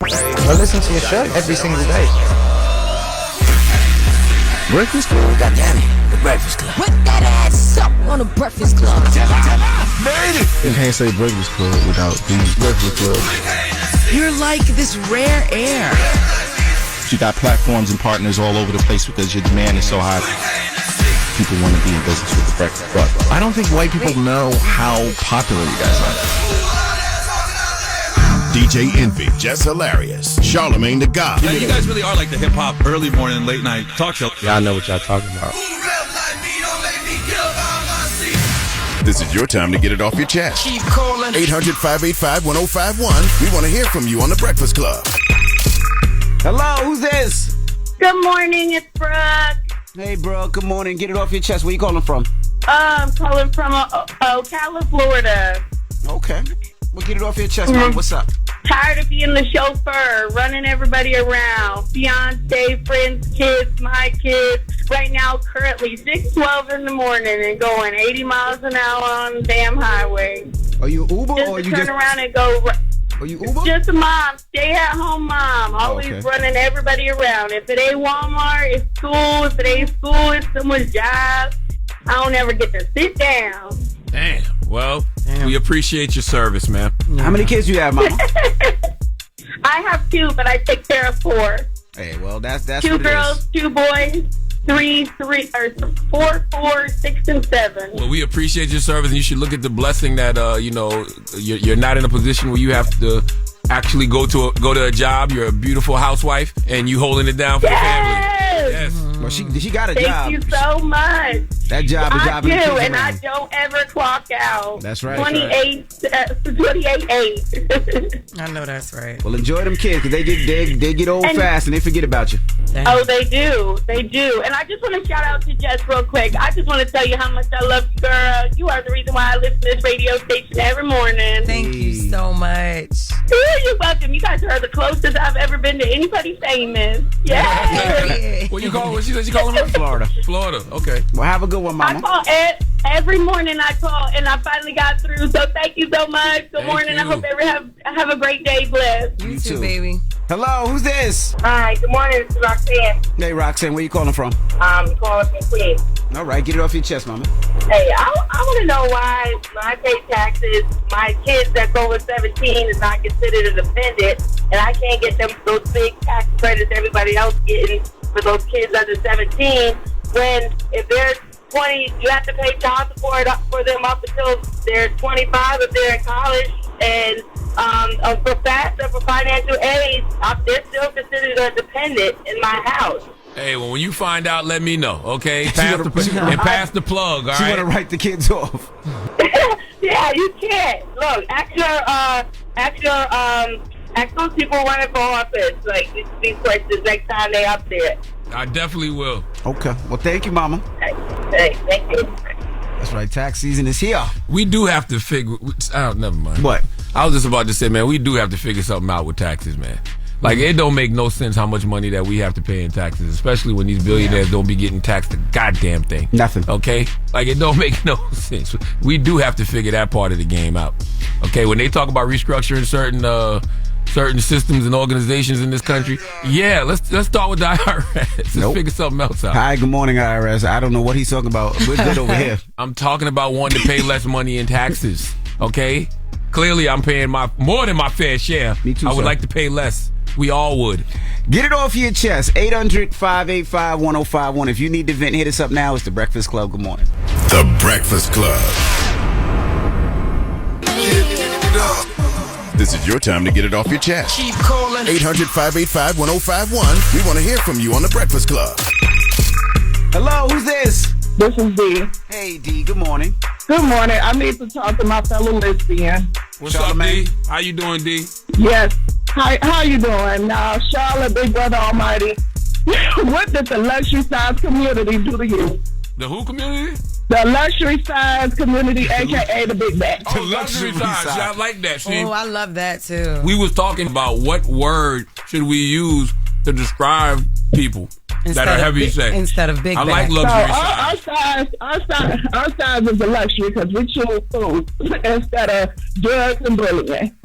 I listen to your show every single day. Breakfast Club? God damn it, the Breakfast Club. Put that ass up on the Breakfast Club. Made it! You can't say Breakfast Club without the Breakfast Club. You're like this rare air. You got platforms and partners all over the place because your demand is so high. People want to be in business with the Breakfast Club. I don't think white people know how popular you guys are. DJ Envy, Jess Hilarious, Charlamagne the God. Yeah, you guys really are like the hip-hop early morning and late night talk show. Y'all know what y'all talking about. This is your time to get it off your chest. Keep calling. 800-585-1051. We want to hear from you on The Breakfast Club. Hello, who's this? Good morning, it's Brooke. Hey, bro. Good morning. Get it off your chest. Where you calling from? I'm calling from Ocala, Florida. Okay. Well, get it off your chest, man. What's up? Tired of being the chauffeur, running everybody around. Fiance, friends, kids, my kids. Right now, currently 6:12 in the morning and going 80 miles an hour on the damn highway. Are you Uber Just or to you turn just... around and go... Are you Uber? Just a mom, stay-at-home mom. Always okay. running everybody around. If it ain't Walmart, it's school. If it ain't school, it's someone's job. I don't ever get to sit down. Damn. Well, we appreciate your service, man. How many kids do you have, Mama? I have 2, but I take care of 4. Hey, well, that's 2 what girls, 2 boys, 4, 6, and 7. Well, we appreciate your service, and you should look at the blessing that you're not in a position where you have to actually go to a job. You're a beautiful housewife, and you holding it down for the family. Yes. Well, she got a Thank job. you so much. That job is I driving do, the kids and around. I don't ever clock out. That's right. 28.8. I know that's right. Well, enjoy them kids because they get old fast and they forget about you. Damn. Oh, they do. They do. And I just want to shout out to Jess real quick. I just want to tell you how much I love you, girl. You are the reason why I listen to this radio station every morning. Thank you so much. You're welcome. You guys are the closest I've ever been to anybody famous. Yeah. What you call? What she said? She calling her? Florida. Florida. Okay. Well, have a good one, I Mama. call every morning. I call, and I finally got through. So thank you so much. Good morning. you. I hope everyone have a great day. Blessed. You You too, too. baby. Hello, who's this? Hi. Good morning. This is Roxanne. Hey, Roxanne, where you calling from? I'm calling from Queens. All right, get it off your chest, Mama. Hey, I want to know why when I pay taxes, my kids that's over 17 is not considered a dependent, and I can't get them those big tax credits everybody else getting for those kids under 17. When if they're 20, you have to pay child support for them up until they're 25 if they're in college, and for FAFSA, for financial aid, they're still considered a dependent in my house. Hey, well, when you find out, let me know, okay? Pass the plug, all She want to right? write the kids off. Yeah, you can't. Look, ask those people running for office, like, these questions next time they up there. I definitely will. Okay. Well, thank you, Mama. Hey, thank you. That's right. Tax season is here. We do have to figure. Never mind. What? I was just about to say, man, we do have to figure something out with taxes, man. Like, it don't make no sense how much money that we have to pay in taxes, especially when these billionaires don't be getting taxed a goddamn thing. Nothing. Okay? Like, it don't make no sense. We do have to figure that part of the game out. Okay? When they talk about restructuring certain systems and organizations in this country, yeah, let's start with the IRS. Let's figure something else out. Hi, good morning, IRS. I don't know what he's talking about. We're good over here. I'm talking about wanting to pay less money in taxes. Okay? Clearly, I'm paying more than my fair share. Me too, I would sir. like to pay less. We all would. Get it off your chest. 800-585-1051. If you need to vent, hit us up now. It's The Breakfast Club. Good morning. The Breakfast Club. This is your time to get it off your chest. Keep calling. 800-585-1051. We want to hear from you on The Breakfast Club. Hello, who's this? This is D. Hey, D. Good morning. Good morning. I need to talk to my fellow lesbian. What's up, D? How you doing, D? Yes. How you doing? Now, Charlotte, Big Brother Almighty, what did the luxury size community do to you? The who community? The luxury size community, a.k.a. the Big Bag. Oh, luxury size. I like that. See, Oh, I love that too. we was talking about what word should we use to describe people that are heavy set. Instead of big I bag. like So luxury our size. size is a luxury because we choose food instead of drugs and bullying.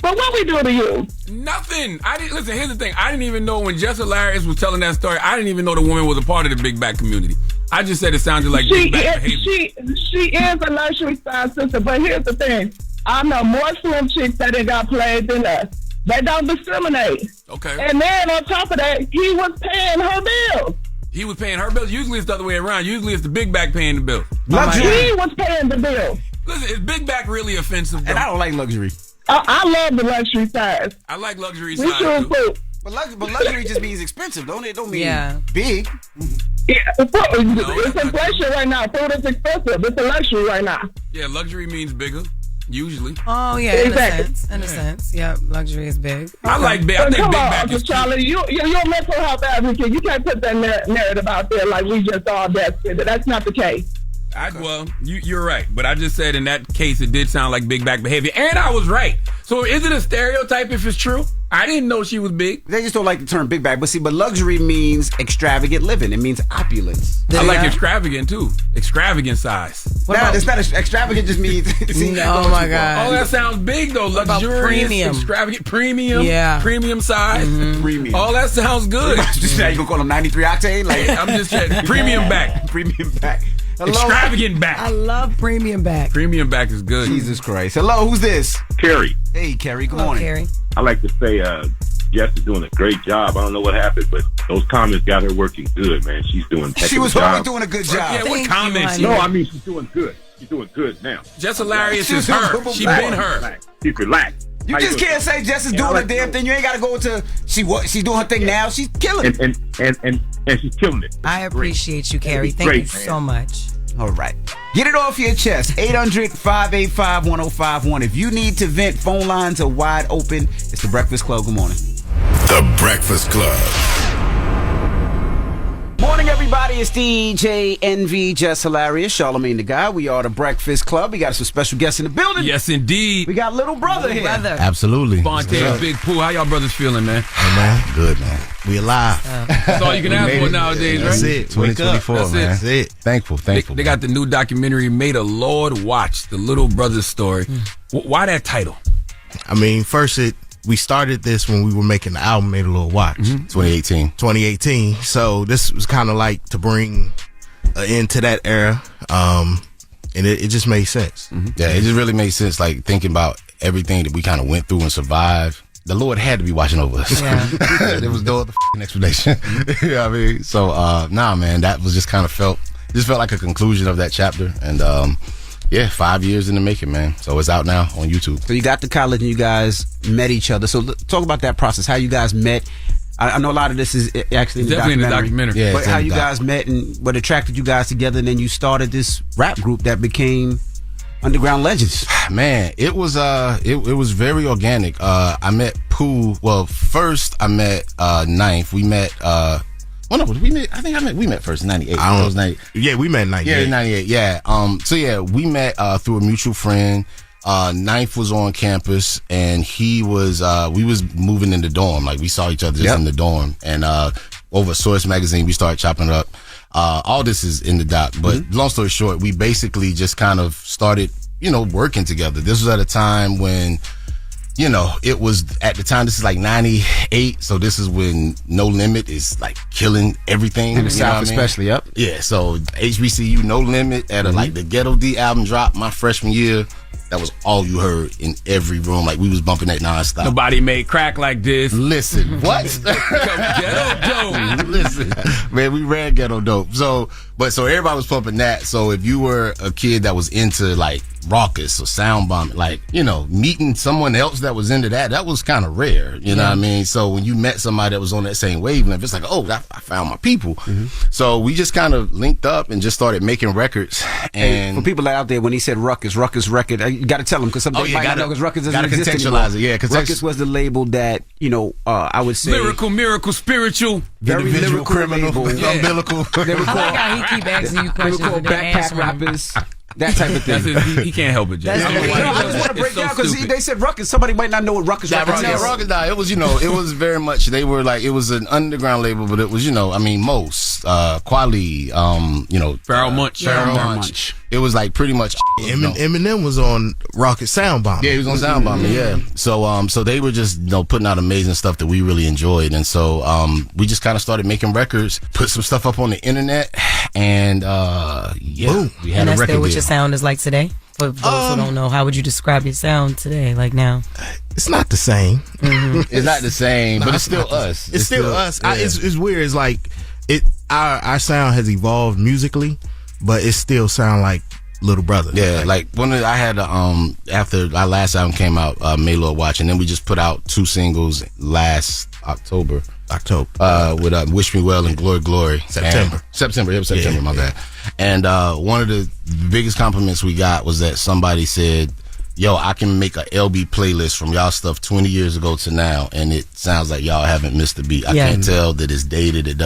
But what we do to you? Nothing. I didn't listen. Here's the thing. I didn't even know when Jess Hilarious was telling that story. I didn't even know the woman was a part of the big back community. I just said it sounded like big back behavior. She is a luxury style sister. But here's the thing. I know more slim chicks that ain't got played than us. They don't discriminate. Okay. And then on top of that, he was paying her bills. He was paying her bills. Usually it's the other way around. Usually it's the big back paying the bills. He was paying the bills. Listen, is big back really offensive? Though? And I don't like luxury. I love the luxury size. I like luxury We size. should Too. too. But luxury just means expensive, don't it? Don't mean big. Yeah, it's inflation right now. Food is expensive. It's a luxury right now. Yeah, luxury means bigger. Usually. Oh yeah, Exactly. in a sense. Yeah, luxury is big. I like big. I think Come big on, back Uncle is Charlie. You're a mental health advocate. You can't put that narrative out there like we just all desperate. That's not the case. Well, you're right, but I just said in that case it did sound like big back behavior, and I was right. So is it a stereotype if it's true? I didn't know she was big. They just don't like the term big back. But luxury means extravagant living. It means opulence. I like extravagant too. Extravagant size. It's not extravagant. Just means. Oh my God. Oh, that sounds big though. Luxurious, premium? extravagant, premium. Yeah. Premium size. Premium. Oh, that sounds good. Now you gonna call them 93 octane? Like I'm just saying, premium back. premium back. Hello? Extravagant back. I love premium back. Premium back is good. Jesus Christ. Hello, who's this? Carrie. Hey, Carrie. Good Hello, morning. Carrie. I like to say Jess is doing a great job. I don't know what happened, but those comments got her working good, man. She's doing a She was always doing a good job. Yeah, what comments? No, I mean, she's doing good. She's doing good now. Jess Hilarious is her. She been her. She's relaxed. You just can't say Jess is doing a damn thing. You ain't got to go into she's doing her thing now. She's killing it. And she's killing it. I appreciate you, Carrie. Thank you so much. All right. Get it off your chest. 800-585-1051. If you need to vent, phone lines are wide open. It's The Breakfast Club. Good morning. The Breakfast Club. Morning, everybody. It's DJ NV, Jess Hilarious, Charlamagne the Guy. We are The Breakfast Club. We got some special guests in the building. Yes, indeed. We got little brother here. Absolutely. Fontaine, Big Pooh. How y'all brothers feeling, man? Hey, man. Good, man. We alive. That's all you can ask for nowadays, right? That's it. 2024, That's man. it. That's it. Thankful. They got the new documentary, Made a Lord Watch, the little brother story. Why that title? I mean, first we started this when we were making the album Made a Little Watch. 2018. So this was kind of like to bring an end to that era. And it just made sense. Yeah, it just really made sense, like thinking about everything that we kind of went through and survived. The Lord had to be watching over us. Yeah. There was no other explanation. You know what I mean? So, nah, man, that was just kind of felt like a conclusion of that chapter. And, 5 years in the making, man. So it's out now on YouTube. So you got to college and you guys met each other. So talk about that process, how you guys met. I know a lot of this is actually in the Definitely in the documentary. Yeah, but how you guys met and what attracted you guys together, and then you started this rap group that became Underground Legends. Man, it was very organic. I met Pooh. Well, first I met Ninth. We met we met first in 98. I don't know. It was 98. Yeah, we met in 98. Yeah, 98. Yeah. We met through a mutual friend. Ninth was on campus, and we was moving in the dorm. Like, we saw each other just in the dorm, and over Source magazine we started chopping it up. All this is in the doc, but long story short, we basically just kind of started, working together. This was at a time when, it was at the time, this is like 98, so this is when No Limit is like killing everything. In the South especially, yep. Yeah, so HBCU No Limit at like the Ghetto D album dropped my freshman year. That was all you heard in every room. Like, we was bumping that nonstop. Nobody made crack like this. Listen, what? Ghetto dope. Listen, man, we ran Ghetto Dope. So everybody was pumping that. So if you were a kid that was into like Roques or sound bombing, like, meeting someone else that was into that was kind of rare. You know what I mean? So when you met somebody that was on that same wavelength, it's like, oh, I found my people. So we just kind of linked up and just started making records. And for people out there, when he said Ruckus record, you got to tell them, because some people might not know, because Ruckus doesn't exist anymore. Contextualize it, yeah. Ruckus was the label that, I would say, Lyrical, miracle, spiritual. very individual, lyrical criminal, label. umbilical. They were I like called, how he keep asking you they were questions called and then backpack answering. rappers, that type of thing. He can't help it, Jay. That's I don't know why he I does just it. want to break It's so down, because stupid. they said Ruckus. Somebody might not know what Ruckus is. Rockets, it was, it was very much, they were like, it was an underground label, but it was, Most, Quali, Pharoah Monch. Pharoah Monch. it was like pretty much. Eminem was on Rocket Sound Bomb. Yeah, he was on Sound Bomb. Yeah. So they were just putting out amazing stuff that we really enjoyed, and so we just kind of started making records, put some stuff up on the internet, and Boom. we had and a that's record still what deal. your sound is like today. For those who don't know, how would you describe your sound today, like now? It's not the same. It's not the same, but it's still us. It's still us. Yeah. It's weird. It's like our sound has evolved musically, but it still sound like Little Brother. Yeah, like I had after our last album came out, May Lord Watch, and then we just put out 2 singles last October. With Wish Me Well and Glory Glory. September. My bad. And one of the biggest compliments we got was that somebody said, yo, I can make a LB playlist from y'all stuff 20 years ago to now, and it sounds like y'all haven't missed a beat. I can't tell that it's dated. It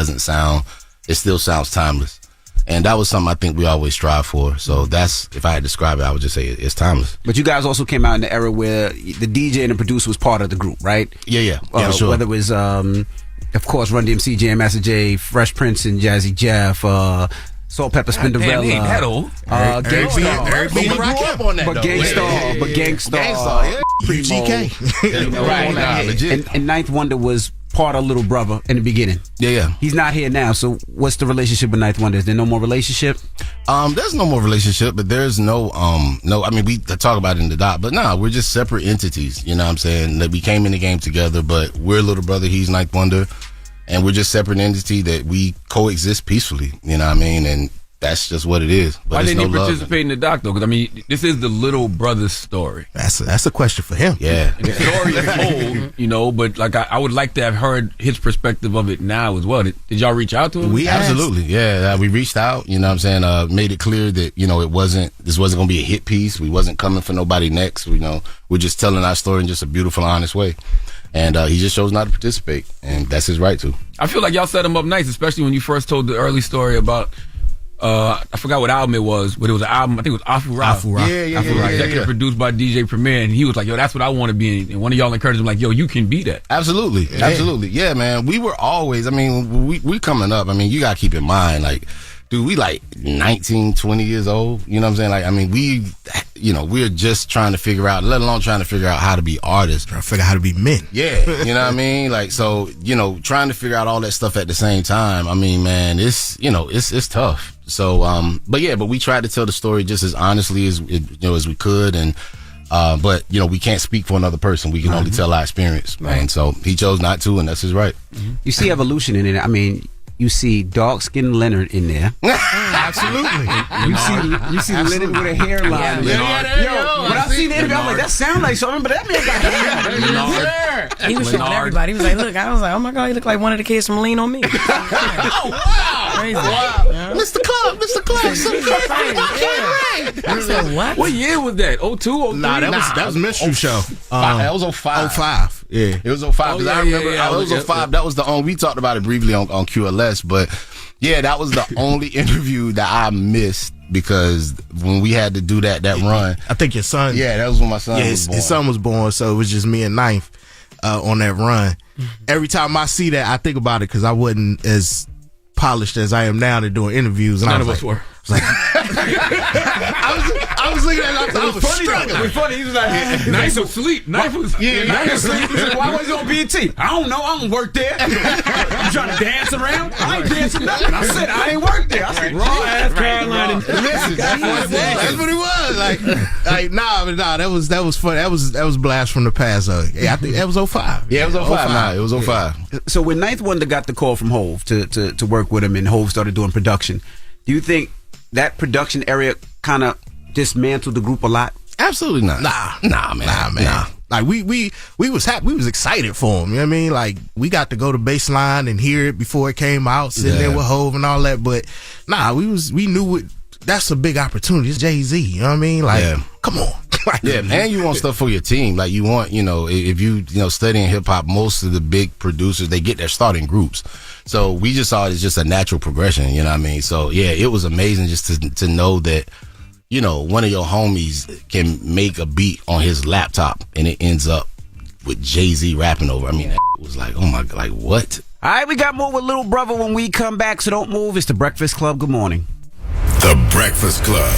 still sounds timeless. And that was something I think we always strive for. So that's, if I had to describe it, I would just say it's timeless. But you guys also came out in the era where the DJ and the producer was part of the group, right? Yeah, sure. Whether it was, of course, Run DMC, Jam Master Jay, Fresh Prince and Jazzy Jeff, Salt Pepper Spinderella. Ain't that old. Gangstar, yeah. PGK. And Ninth Wonder was part of Little Brother in the beginning. Yeah. He's not here now, so what's the relationship with Ninth Wonder? Is there no more relationship? There's no more relationship, but there's no, I mean, we talk about it in the doc, but nah, we're just separate entities, you know what I'm saying? That we came in the game together, but we're Little Brother, he's Ninth Wonder, and we're just separate entity that we coexist peacefully, you know what I mean? And that's just what it is. But why didn't he love. participate in the doc though? Because I mean, this is the Little Brother story. That's a question for him. Yeah, the story is old, but like I would like to have heard his perspective of it now as well. Did y'all reach out to him? We absolutely, we reached out. You know what I'm saying? Made it clear that this wasn't going to be a hit piece. We wasn't coming for nobody next. We're just telling our story in just a beautiful, honest way. And he just chose not to participate, and that's his right to. I feel like y'all set him up nice, especially when you first told the early story about. I forgot what album it was, but it was an album. I think it was Afu Ra. Executive produced by DJ Premier, and he was like, "Yo, that's what I want to be." And one of y'all encouraged him, like, "Yo, you can be that." Absolutely, yeah, man. We were always. I mean, we coming up. I mean, you gotta keep in mind, like, dude, we like 19, 20 years old. You know what I'm saying? Like, I mean, we're just trying to figure out, let alone trying to figure out how to be artists. Trying to figure out how to be men. Yeah, you know what I mean? Like, so, trying to figure out all that stuff at the same time. I mean, man, it's tough. So, but we tried to tell the story just as honestly as we could, and but we can't speak for another person. We can only tell our experience, right. And so he chose not to, and that's his right. You see evolution in it. I mean, you see dark skinned Leonard in there. Absolutely. You see Leonard with a hairline. When I see the interview, I'm like, that sounds like something, but that man got hair. He was showing everybody. He was like, look, I was like, oh my God, he looked like one of the kids from Lean on Me. Oh, wow. Crazy. Wow. Yeah. Mr. Clark. I said, what year was that? 02, 03? Nah, that was Minstrel Show. That was 05. 05. Yeah. It was 05. I remember it was 05. That was the only, we talked about it briefly on QLS, but yeah, that was the only interview that I missed because when we had to do that run. I think your son. Yeah, that was when my son was born. His son was born, so it was just me and Ninth on that run. Every time I see that, I think about it because I wasn't as polished as I am now to doing interviews. And None of us were. I was looking at it. I was struggling. It was funny. He was like, Knife was asleep. Knife was asleep. He said, why was he on BET? I don't know. I don't work there. You trying to dance around? I ain't dancing nothing. I said, I ain't work there. I said, raw ass Carolina. Listen, that's what it was. Like, nah, that was funny. That was blast from the past. I think that was 05. Yeah, it was 05. Nah, it was 05. So when Ninth Wonder got the call from Hov to work with him, and Hov started doing production, do you think that production area kind of dismantled the group a lot? Absolutely not. Nah, man. Like we was happy. We was excited for him. You know what I mean? Like we got to go to Baseline and hear it before it came out, sitting there with Hov and all that. But we knew it. That's a big opportunity. It's Jay-Z. You know what I mean? Like, come on. Yeah, and you want stuff for your team. Like you want, if you studying hip hop, most of the big producers, they get their start in groups. So we just saw it as just a natural progression. You know what I mean? So yeah, it was amazing just to know that, one of your homies can make a beat on his laptop and it ends up with Jay-Z rapping over. I mean, that was like, oh my God, like what? All right, we got more with Little Brother when we come back, so don't move. It's The Breakfast Club. Good morning. The Breakfast Club.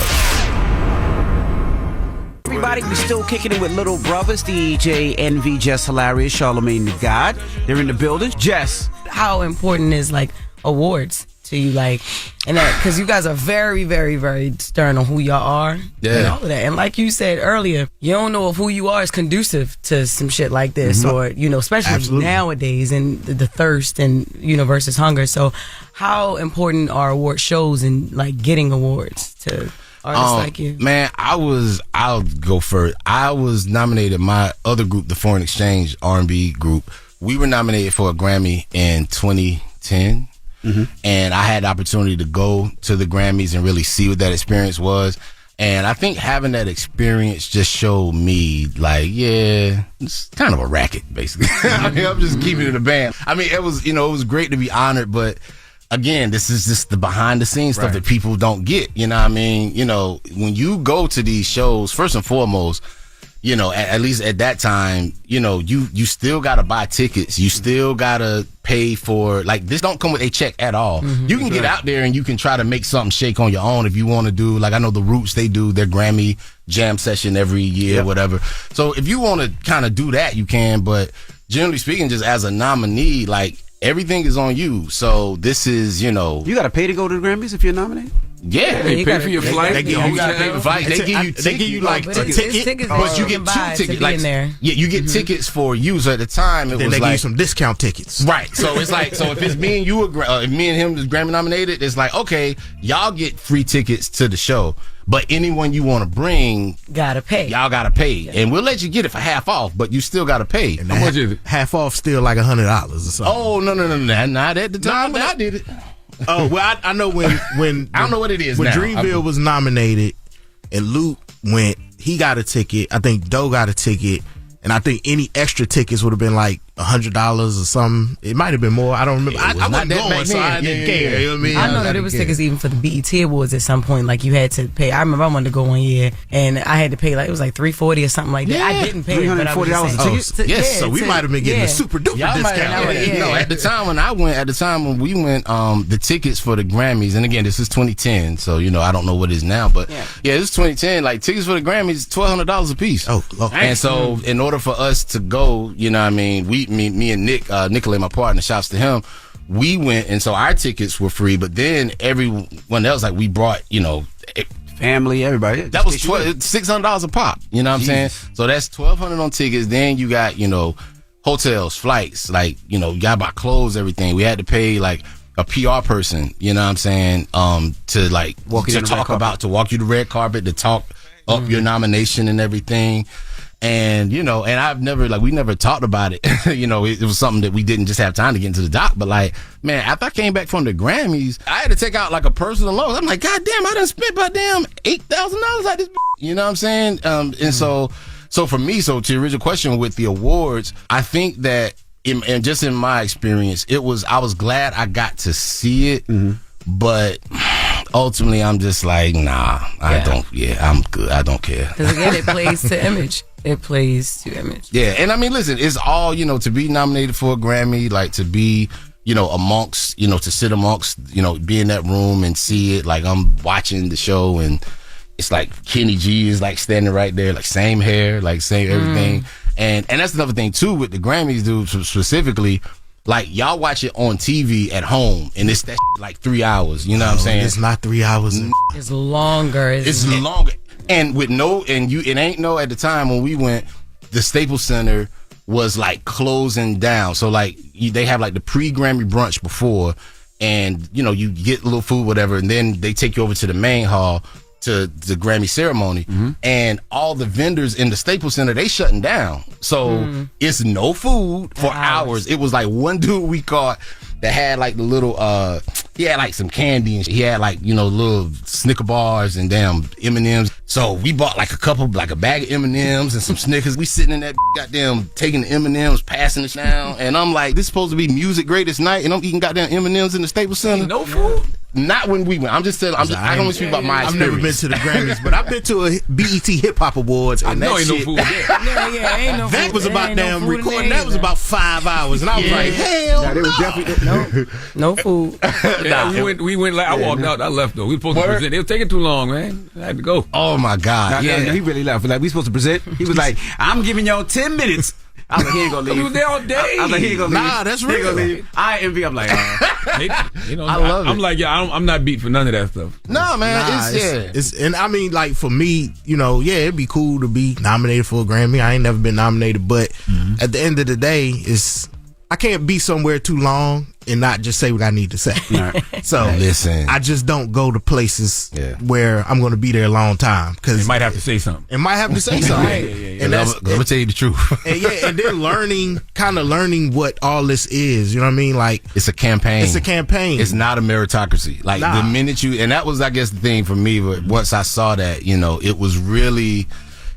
everybody. We're still kicking it with Little Brothers, DJ Envy, Jess Hilarious, Charlamagne the God. They're in the building. Jess, how important is like awards to you, like, and that because you guys are very, very, very stern on who y'all are, and all of that. And like you said earlier, you don't know if who you are is conducive to some shit like this, or especially nowadays, and the thirst and versus hunger. So, how important are award shows and like getting awards to artists like you? Man, I'll go first. I was nominated. My other group, the Foreign Exchange R&B group, we were nominated for a Grammy in 2010. And I had the opportunity to go to the Grammys and really see what that experience was. And I think having that experience just showed me, like, yeah, it's kind of a racket, basically. I mean, I'm just keeping it a band. I mean, it was, it was great to be honored, but again, this is just the behind the scenes stuff that people don't get. You know what I mean? When you go to these shows, first and foremost, at least at that time, you still got to buy tickets. You still got to pay for, like, this don't come with a check at all. You can get out there and you can try to make something shake on your own if you want to do, like, I know the Roots, they do their Grammy jam session every year, whatever. So if you want to kind of do that, you can, but generally speaking, just as a nominee, like, everything is on you. So this is, You got to pay to go to the Grammys if you're nominated? Yeah, they pay for your flight. They give you like a ticket, but you get 2 tickets. Like, you get tickets for you. So at the time, then they give you some discount tickets. Right. So it's like, if it's me and you, if me and him is Grammy nominated, it's like, okay, y'all get free tickets to the show, but anyone you want to bring, gotta pay. Y'all gotta pay, and we'll let you get it for half off, but you still gotta pay. And how much is it? Half off, still like $100 or something. Oh no, not at the time when I did it. Oh well, I know when I don't know what it is when now. Dreamville was nominated and Luke went, he got a ticket. I think Doe got a ticket, and I think any extra tickets would have been like $100 or something. It might have been more. I don't remember. I wasn't going, so I didn't care. You know what I mean? I know that it was tickets even for the BET Awards at some point. Like you had to pay. I remember I wanted to go one year, and I had to pay like it was like $340 or something like that. Yeah. I didn't pay $340 Yes, so we might have been getting a super duper discount. No, at the time when we went, the tickets for the Grammys, and again, this is 2010, so I don't know what it is now, but this is 2010. Like tickets for the Grammys, $1,200 a piece. Oh, Lord. And so in order for us to go, me and Nick, Nicolay, my partner, shouts to him, we went, and so our tickets were free, but then everyone else, like we brought, family, everybody. That was $600 a pop. You know what I'm saying? So that's $1,200 on tickets. Then you got, hotels, flights, like, you got to buy clothes, everything. We had to pay like a PR person, you know what I'm saying, to like walk you to the red carpet, to talk up your nomination and everything. And, and I've never, we never talked about it. It was something that we didn't just have time to get into the doc. But man, after I came back from the Grammys, I had to take out like a personal loan. I'm like, God damn, I done spent about damn $8,000 out this, you know what I'm saying? And so for me, to your original question with the awards, I think that, and just in my experience, I was glad I got to see it, but ultimately I'm just like, nah, I'm good. I don't care. Because again, it plays to image. It plays to image. Yeah, and I mean, listen, it's all, to be nominated for a Grammy, like to be, amongst, to sit amongst, be in that room and see it. Like I'm watching the show and it's like Kenny G is like standing right there, like same hair, like same everything. And that's another thing too with the Grammys, dude, specifically. Like y'all watch it on TV at home, and it's that like 3 hours. You know what I'm saying? It's not 3 hours. It's longer. It's longer, and it ain't no. At the time when we went, the Staples Center was like closing down. So like they have like the pre-Grammy brunch before, and you get a little food, whatever, and then they take you over to the main hall to the Grammy ceremony, and all the vendors in the Staples Center, they shutting down. So it's no food for hours. It was like one dude we caught that had like the little, he had like some candy and he had like, little Snicker bars and damn M&Ms. So we bought like a bag of M&Ms and some Snickers. We sitting in that goddamn taking the M&Ms, passing it down. And I'm like, this is supposed to be music greatest night, and I'm eating goddamn M&Ms in the Staples Center. No food? Not when we went. I'm just telling. I don't speak about my experience. I've never been to the Grammys, but I've been to a BET Hip Hop Awards, and that ain't shit. No food there. Ain't no that food. was about damn no recording. That was about 5 hours, and I was like, hell Nah, they was definitely no food. We went. Like, I walked out. I left though. We were supposed to present. It was taking too long, man. I had to go. Oh my God! No, he really left. Like, we supposed to present. He was like, I'm giving y'all 10 minutes. I was like, he ain't gonna leave. He was there all day. I was like, he ain't gonna leave. Nah, that's He ain't gonna real. leave. I envy. I'm like, I love it. I'm like, I'm not beat for none of that stuff. Nah, man. Nah, it's and I mean, like for me, it'd be cool to be nominated for a Grammy. I ain't never been nominated, but at the end of the day, I can't be somewhere too long and not just say what I need to say. So listen, I just don't go to places where I'm going to be there a long time because You might have to say something. And might have to say something. And I'm gonna tell you the truth. and then learning what all this is. You know what I mean? Like it's a campaign. It's a campaign. It's not a meritocracy. Like the minute and that was, I guess, the thing for me. But once I saw that, it was really.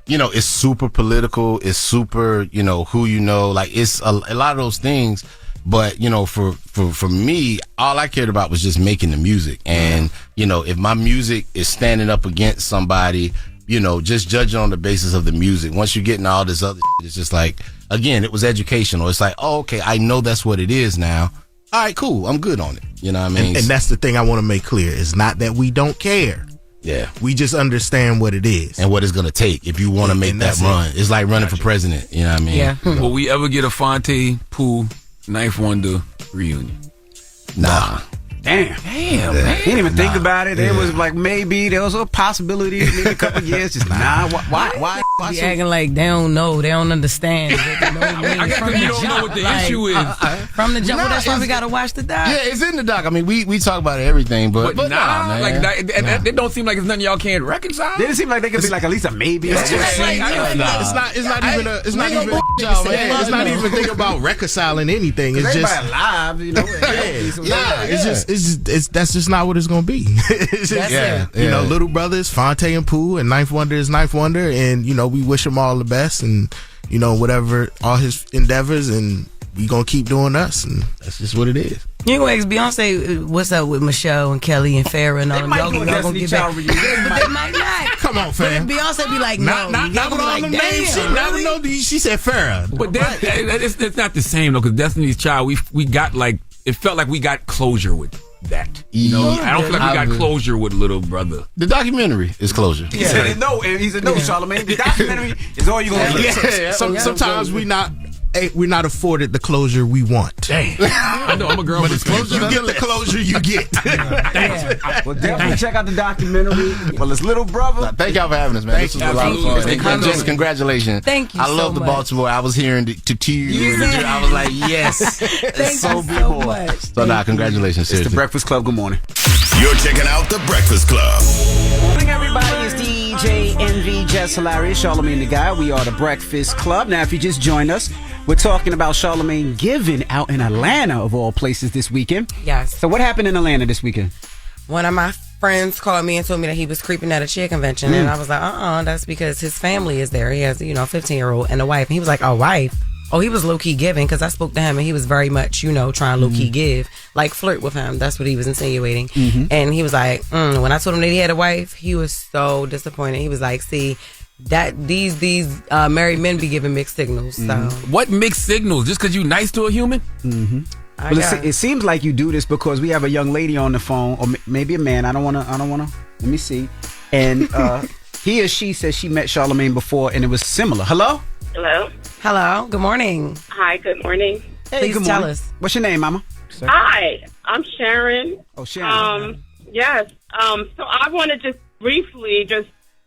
It's super political. It's super, who like it's a lot of those things. But, for me, all I cared about was just making the music. And, if my music is standing up against somebody, just judging on the basis of the music. Once you get into all this other shit, it's just like, again, it was educational. It's like, oh, okay, I know that's what it is now. All right, cool. I'm good on it. You know what I mean? And that's the thing I want to make clear. It's not that we don't care. Yeah. We just understand what it is. And what it's going to take if you want to make that run. It's like running for president. You know what I mean? Yeah. Will we ever get a Fonte, Pooh, Ninth Wonder reunion? Nah. damn, man. He didn't even think about it. It was like maybe there was a possibility maybe a couple years. Just why be acting like they don't know, they don't understand. I guess you don't know what the issue is. From the jump, well, that's why we gotta watch the doc. Yeah, it's in the doc. I mean, we talk about everything, but nah, man. like it don't seem like it's nothing y'all can't reconcile. Didn't seem like they could be like at least a maybe. It's not even think about reconciling anything. It's just alive, you know. That's just not what it's gonna be. It's just, you know, Little Brothers, Fonte and Pooh, and Ninth Wonder is Ninth Wonder, and you know we wish him all the best, and you know whatever all his endeavors, and we gonna keep doing us, and that's just what it is. You know, ask Beyonce what's up with Michelle and Kelly and Farrah and all them. Y'all gonna get back. But they might not. Come on, fam. But Beyonce be like, no. Not with all the names. She said Farrah. But it's not the same though, because Destiny's Child, we got like, it felt like we got closure with that. You know, I don't feel like we got closure with Little Brother. The documentary is closure. He said no, and he said no, Charlamagne. The documentary is all you gonna get. Sometimes we're not afforded the closure we want. Dang. I know, I'm a girl, but it's closure. You get the closure you get. Well, definitely check out the documentary. Well, it's Little Brother. Thank y'all for having us, man. This was a lot of fun. Just congratulations. Thank you. I love the Baltimore. I was hearing to tears. I was like, yes. It's so beautiful. So now, congratulations. It's the Breakfast Club. Good morning. You're checking out the Breakfast Club. Good morning, everybody. It's DJ NV Jess Hilarious, Charlamagne the Guy. We are the Breakfast Club. Now, if you just joined us, we're talking about Charlamagne giving out in Atlanta, of all places, this weekend. Yes. So what happened in Atlanta this weekend? One of my friends called me and told me that he was creeping at a cheer convention, and I was like, that's because his family is there. He has, a 15-year-old and a wife. And he was like, a wife? Oh, he was low-key giving, because I spoke to him, and he was very much, trying low-key give, like flirt with him. That's what he was insinuating. And he was like, when I told him that he had a wife, he was so disappointed. He was like, see, that these married men be giving mixed signals. So what mixed signals? Just because you nice to a human? Well, it seems like you do this because we have a young lady on the phone, or maybe a man. I don't want to. Let me see. And he or she says she met Charlamagne before, and it was similar. Hello. Hello. Good morning. Hi, good morning. Hey, Please good tell morning. us. What's your name, Mama? Hi, I'm Sharon. Oh, Sharon. Yes. So I want to just briefly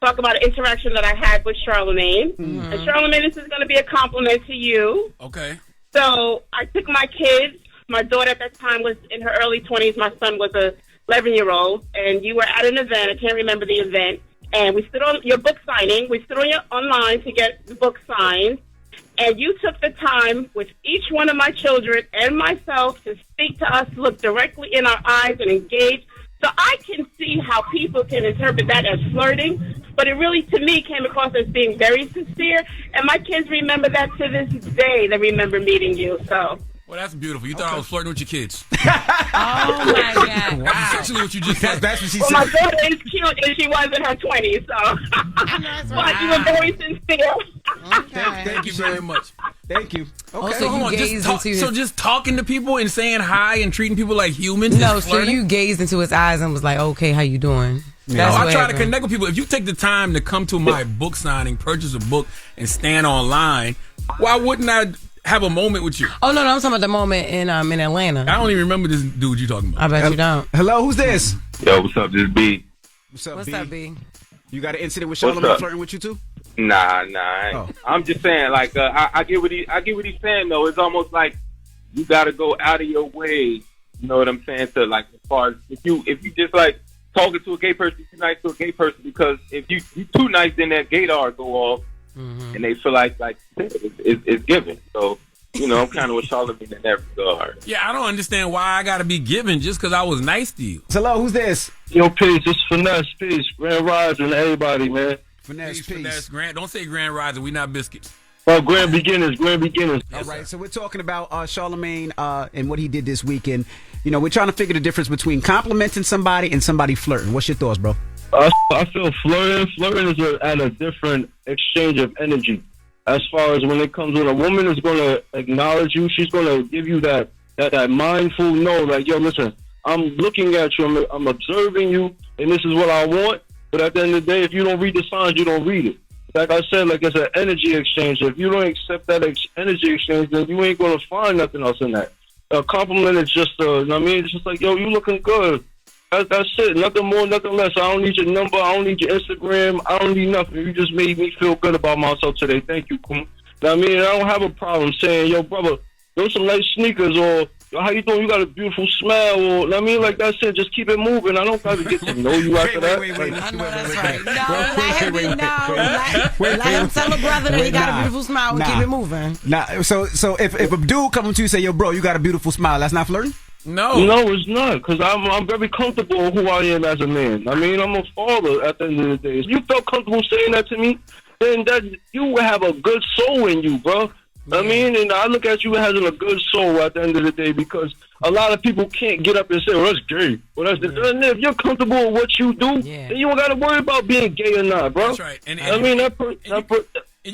talk about an interaction that I had with Charlamagne. And Charlamagne, this is going to be a compliment to you. Okay. So I took my kids. My daughter at that time was in her early 20s. My son was a 11-year-old. And you were at an event. I can't remember the event. And we stood on your book signing. We stood online to get the book signed. And you took the time with each one of my children and myself to speak to us, look directly in our eyes, and engage. So I can see how people can interpret that as flirting, but it really, to me, came across as being very sincere. And my kids remember that to this day. They remember meeting you. So Well, that's beautiful. You thought I was flirting with your kids. Oh my God! That's essentially what you just said. That's what she Well, said. my daughter is cute, and she was in her 20s, so. But you were very sincere. Thank you very much. Thank you. Okay. Also, So hold on, you just gazed talk, into so his... just talking to people and saying hi and treating people like humans. No, is so flirting? you gazed into his eyes and was like, "Okay, how you doing?" That's I what try happened. to connect with people. If you take the time to come to my book signing, purchase a book, and stand online, why wouldn't I have a moment with you? Oh no, I'm talking about the moment in Atlanta. I don't even remember this dude you talking about. I bet you don't. Hello, who's this? Yo, what's up? This is B. What's up, What's B? up, B? You got an incident with What's Charlamagne up? flirting with you too? Nah. I ain't. Oh. I'm just saying, like, I get what he's saying though. It's almost like you got to go out of your way. You know what I'm saying? To like, as far as if you just like talking to a gay person, you're nice to a gay person, because if you too nice, then that gaydar go off, and they feel like it's given. So. You know, I'm kind of with Charlamagne in that regard. Yeah, I don't understand why I got to be given just because I was nice to you. Hello, who's this? Yo, peace. This is Finesse. Peace. Grand Rising to everybody, man. Finesse, peace. Finesse, Grant. Don't say Grand Rising. We not biscuits. Oh, Grand Beginners. Grand Beginners. All right, so we're talking about Charlamagne and what he did this weekend. You know, we're trying to figure the difference between complimenting somebody and somebody flirting. What's your thoughts, bro? I feel flirting is at a different exchange of energy. As far as when it comes when a woman is going to acknowledge you, she's going to give you that mindful no, like, yo, listen, I'm looking at you, I'm observing you, and this is what I want. But at the end of the day, if you don't read the signs, you don't read it. Like I said, like, it's an energy exchange. If you don't accept that energy exchange, then you ain't going to find nothing else in that. A compliment is just, you know what I mean? It's just like, yo, you looking good. That's it. Nothing more, nothing less. I don't need your number. I don't need your Instagram. I don't need nothing. You just made me feel good about myself today. Thank you, Kum. I mean, I don't have a problem saying, yo, brother, those some nice sneakers, or yo, how you doing? You got a beautiful smile, or I mean, like that's it. Just keep it moving. I don't got to get to know you after that. I know that's right. No, let him tell a brother that he got a beautiful smile and keep it moving. Nah, so if a dude comes to you and say, yo, bro, you got a beautiful smile, that's not flirting? No, it's not, because I'm very comfortable in who I am as a man. I mean, I'm a father at the end of the day. If you felt comfortable saying that to me, then that you have a good soul in you, bro. I mean, and I look at you as having a good soul at the end of the day, because a lot of people can't get up and say, well, that's gay. Well, that's and if you're comfortable with what you do, then you don't got to worry about being gay or not, bro. That's right. And I mean, and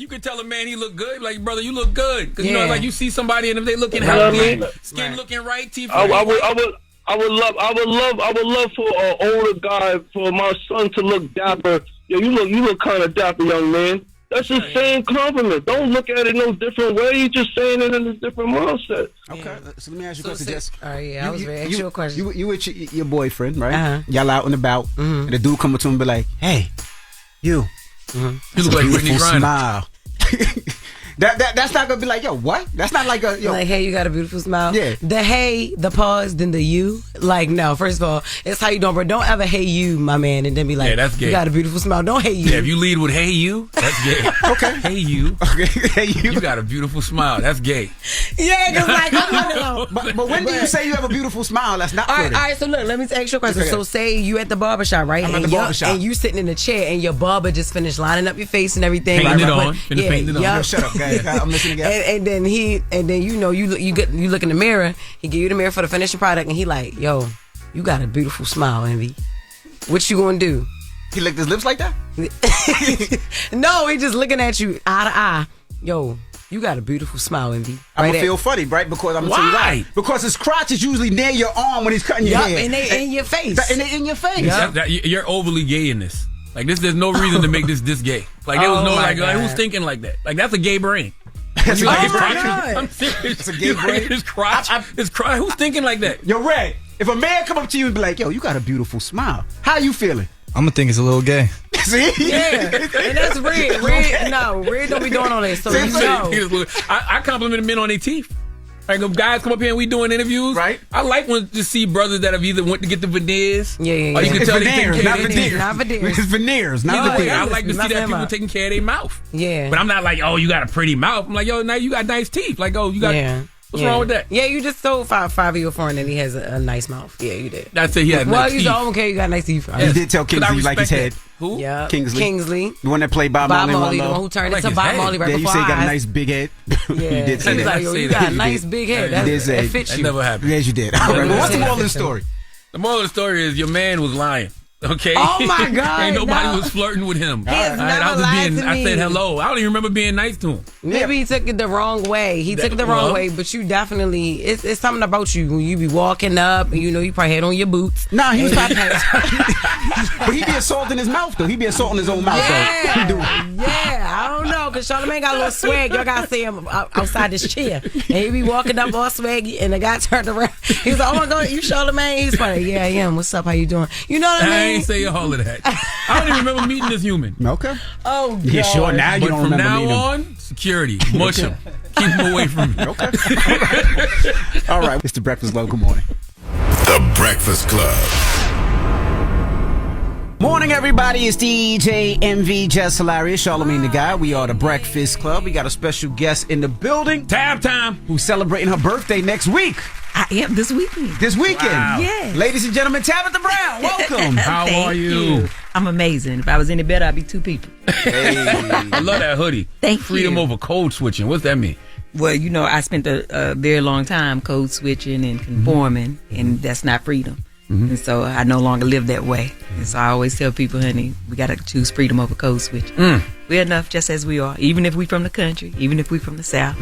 you can tell a man he look good, like, brother, you look good, because you know, Yeah. like, you see somebody and if they looking You know what I healthy, mean? skin looking right, teeth. I would love for an older guy, for my son to look dapper. Yeah, you look kind of dapper, young man. That's the same compliment. Don't look at it no different way. You're just saying it in a different mindset. Okay, so let me ask you a question, Jess. All right, yeah, I was ready to ask you a question. You with your boyfriend, right? Uh-huh. Y'all out and about, and the dude come up to him and be like, hey, you. You look like Whitney beautiful Griner. smile. That's not gonna be like, yo, what? That's not like a, yo. Like, hey, you got a beautiful smile. Yeah. The hey, the pause, then the you. Like, no, first of all, it's how you doing, bro. Don't ever hey you, my man, and then be like, Yeah, that's gay. You got a beautiful smile. Don't hey you. Yeah, if you lead with hey you, that's gay. Okay. Hey you. Okay, hey, You got a beautiful smile. That's gay. Yeah, because like, but when do you say you have a beautiful smile? That's not All flirting. right, so look, let me ask you a question. Okay. So say you at the barbershop, right? I'm at and the your- barbershop. And you sitting in the chair and your barber just finished lining up your face and everything. Painting it right, on. Finna paint it on. yup. Yo, shut up, guys. I'm listening again. And then you know you look in the mirror. He give you the mirror for the finished product, and he like, yo, you got a beautiful smile, Envy. What you gonna do? He licked his lips like that? No, he just looking at you eye to eye. Yo, you got a beautiful smile, Envy. I'm Right gonna at- feel funny, right? Because I'm gonna tell you Why? why. Because his crotch is usually near your arm when he's cutting your Yup, hair. and they in your face. And they in your face. You're overly gay in this. Like, there's no reason to make this gay. Like, there was Oh no, my like, God. who's thinking like that? Like, that's a gay brain. That's You a like gay his brain. crotch? I'm serious. It's a gay You like brain. his crotch? His crotch? Who's thinking like that? Yo, Red, if a man come up to you and be like, yo, you got a beautiful smile, how you feeling? I'm gonna think it's a little gay. See? Yeah, and that's Red. Red don't be doing all that. So you know. I compliment men on their teeth. Like, if guys come up here and we doing interviews, right? I like when to see brothers that have either went to get the veneers, yeah. or you can It's tell they veneers, taking not care of their veneers. teeth. Not veneers. It's veneers, not Either way, veneers. I like to see that people up. taking care of their mouth. Yeah. But I'm not like, oh, you got a pretty mouth. I'm like, yo, now you got nice teeth. Like, oh, you got. Yeah. What's wrong with that? Yeah, you just told five of your friend that he has a nice mouth. Yeah, you did. That's it. He had well, nice you teeth. don't care. You got nice teeth. You did tell Kingsley you like his head. Who? Yeah, Kingsley. The one that played Bob Marley. The one who turned into Bob Marley right yeah, before you say he got a eyes. nice big head. Yeah. You did say He was that. like, yo, you got a nice big head. You did say that fits That you. never happened. Yes, you did. All right, but what's the moral of the story? The moral of the story is your man was lying. Okay. Oh my God! Ain't nobody no. was flirting with him. He has never lied to I me. said hello. I don't even remember being nice to him. Maybe he took it the wrong way. He took it the wrong way, but you definitely, it's something about you when you be walking up and you probably had on your boots. Nah, he was probably. But he be assaulting his mouth though. He be assaulting his own mouth though. Yeah, I don't know, because Charlamagne got a little swag. Y'all gotta see him outside this chair. And he be walking up all swaggy, and the guy turned around. He was like, oh my God, you Charlamagne? He's like, yeah, I am. What's up? How you doing? You know what I mean? I ain't say all of that. I don't even remember meeting this human. Okay. Oh, God. Yeah, sure. Now you But don't from remember now meeting him. on, security. Mush him. Keep him away from me. Okay. All right. It's the Breakfast Club. Good morning. The Breakfast Club. Morning, everybody. It's DJ MV Jess Hilarious, Charlamagne the Guy. We are the Breakfast Club. We got a special guest in the building. Tab time. Who's celebrating her birthday next week. I am this weekend. This weekend. Wow. Yes. Ladies and gentlemen, Tabitha Brown, welcome. How Thank are you? I'm amazing. If I was any better, I'd be two people. Hey. I love that hoodie. Thank Freedom you. over code switching. What's that mean? Well, I spent a very long time code switching and conforming, and that's not freedom. And so I no longer live that way. And so I always tell people, honey, we got to choose freedom over code switch. We're enough just as we are, even if we from the country, even if we from the South.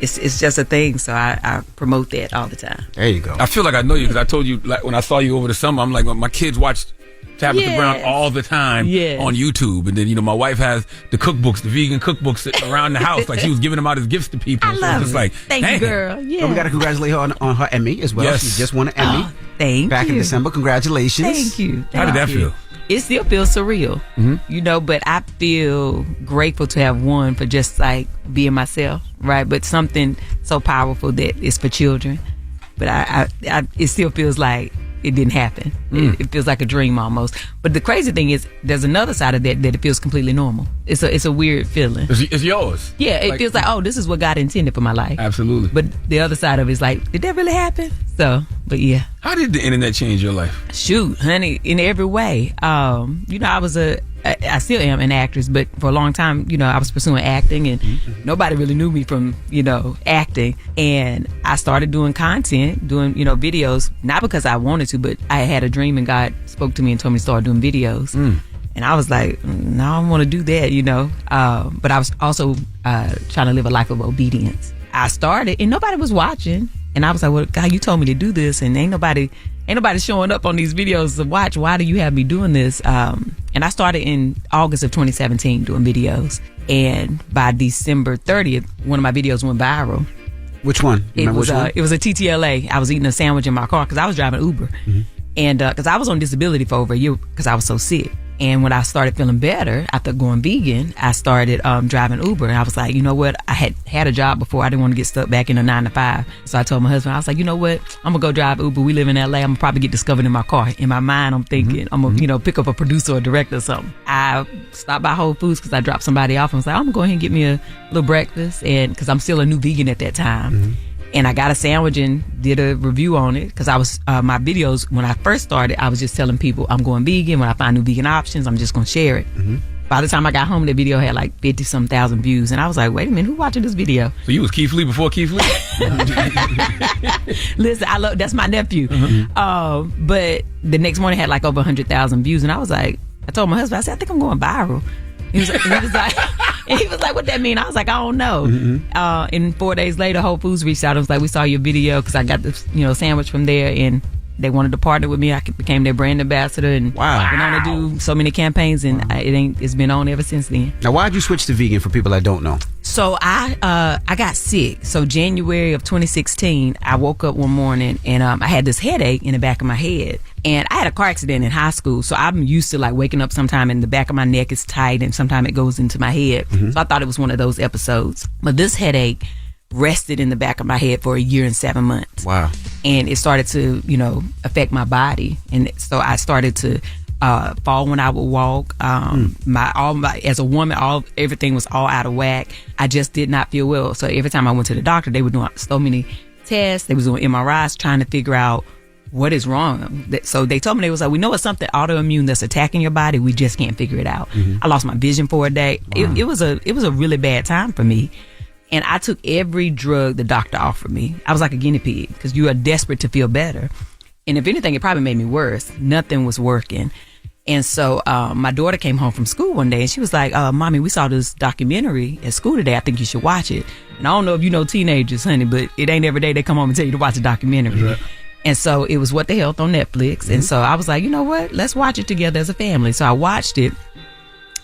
It's just a thing. So I promote that all the time. There you go. I feel like I know you because I told you like when I saw you over the summer. I'm like, well, my kids watched Tabitha Yes. Brown all the time Yes. on YouTube, and then my wife has the cookbooks, the vegan cookbooks around the house. Like she was giving them out as gifts to people. I love it's it. like, Thank you, dang. girl. Yeah. And we got to congratulate her on her Emmy as well. Yes. She just won an Emmy Thank back you. in December. Congratulations. Thank you. How did that feel? It still feels surreal, but I feel grateful to have won for just like being myself, right? But something so powerful that is for children. But I it still feels like it didn't happen. It feels like a dream almost. But the crazy thing is, there's another side of that it feels completely normal. It's a weird feeling. It's yours. Yeah, it feels like, oh, this is what God intended for my life. Absolutely. But the other side of it is like, did that really happen? So, but yeah. How did the internet change your life? Shoot, honey, in every way. I still am an actress, but for a long time, I was pursuing acting, and nobody really knew me from, acting. And I started doing content, doing, videos, not because I wanted to, but I had a dream and God spoke to me and told me to start doing videos. And I was like, no, I don't want to do that, But I was also trying to live a life of obedience. I started, and nobody was watching. And I was like, well, God, you told me to do this, and ain't nobody showing up on these videos to watch. Why do you have me doing this? And I started in August of 2017 doing videos. And by December 30th, one of my videos went viral. Which one? It was a TTLA. I was eating a sandwich in my car because I was driving Uber. And because I was on disability for over a year because I was so sick. And when I started feeling better after going vegan, I started driving Uber. And I was like, you know what? I had a job before. I didn't want to get stuck back in a 9 to 5. So I told my husband, I was like, you know what? I'm going to go drive Uber. We live in LA. I'm going to probably get discovered in my car. In my mind, I'm thinking, I'm going to, pick up a producer or director or something. I stopped by Whole Foods because I dropped somebody off and was like, I'm going to go ahead and get me a little breakfast. And because I'm still a new vegan at that time. And I got a sandwich and did a review on it because I was my videos when I first started, I was just telling people I'm going vegan. When I find new vegan options, I'm just gonna share it. By the time I got home, the video had like 50-some thousand views, and I was like, wait a minute, who watching this video? So you was Keith Lee before Keith Lee? Listen, that's my nephew. But the next morning had like over 100,000 views, and I was like, I told my husband, I said, I think I'm going viral. He was like, what that mean? I was like, I don't know. And 4 days later, Whole Foods reached out and was like, we saw your video because I got this, sandwich from there, and they wanted to partner with me. I became their brand ambassador and went on to do so many campaigns, and it's been on ever since then. Now, why'd you switch to vegan for people that don't know? So I got sick. So January of 2016, I woke up one morning and I had this headache in the back of my head. And I had a car accident in high school, so I'm used to like waking up sometime and the back of my neck is tight and sometimes it goes into my head. So I thought it was one of those episodes. But this headache rested in the back of my head for 1 year and 7 months. Wow. And it started to, affect my body. And so I started to fall when I would walk. As a woman, everything was all out of whack. I just did not feel well. So every time I went to the doctor, they were doing so many tests. They was doing MRIs trying to figure out what is wrong. So they told me, they was like, we know it's something autoimmune that's attacking your body. We just can't figure it out. I lost my vision for a day. Wow. It was a really bad time for me. And I took every drug the doctor offered me. I was like a guinea pig because you are desperate to feel better. And if anything, it probably made me worse. Nothing was working. And so my daughter came home from school one day and she was like, Mommy, we saw this documentary at school today. I think you should watch it. And I don't know if you know teenagers, honey, but it ain't every day they come home and tell you to watch a documentary. Right. And so it was What the Health on Netflix. And so I was like, you know what? Let's watch it together as a family. So I watched it.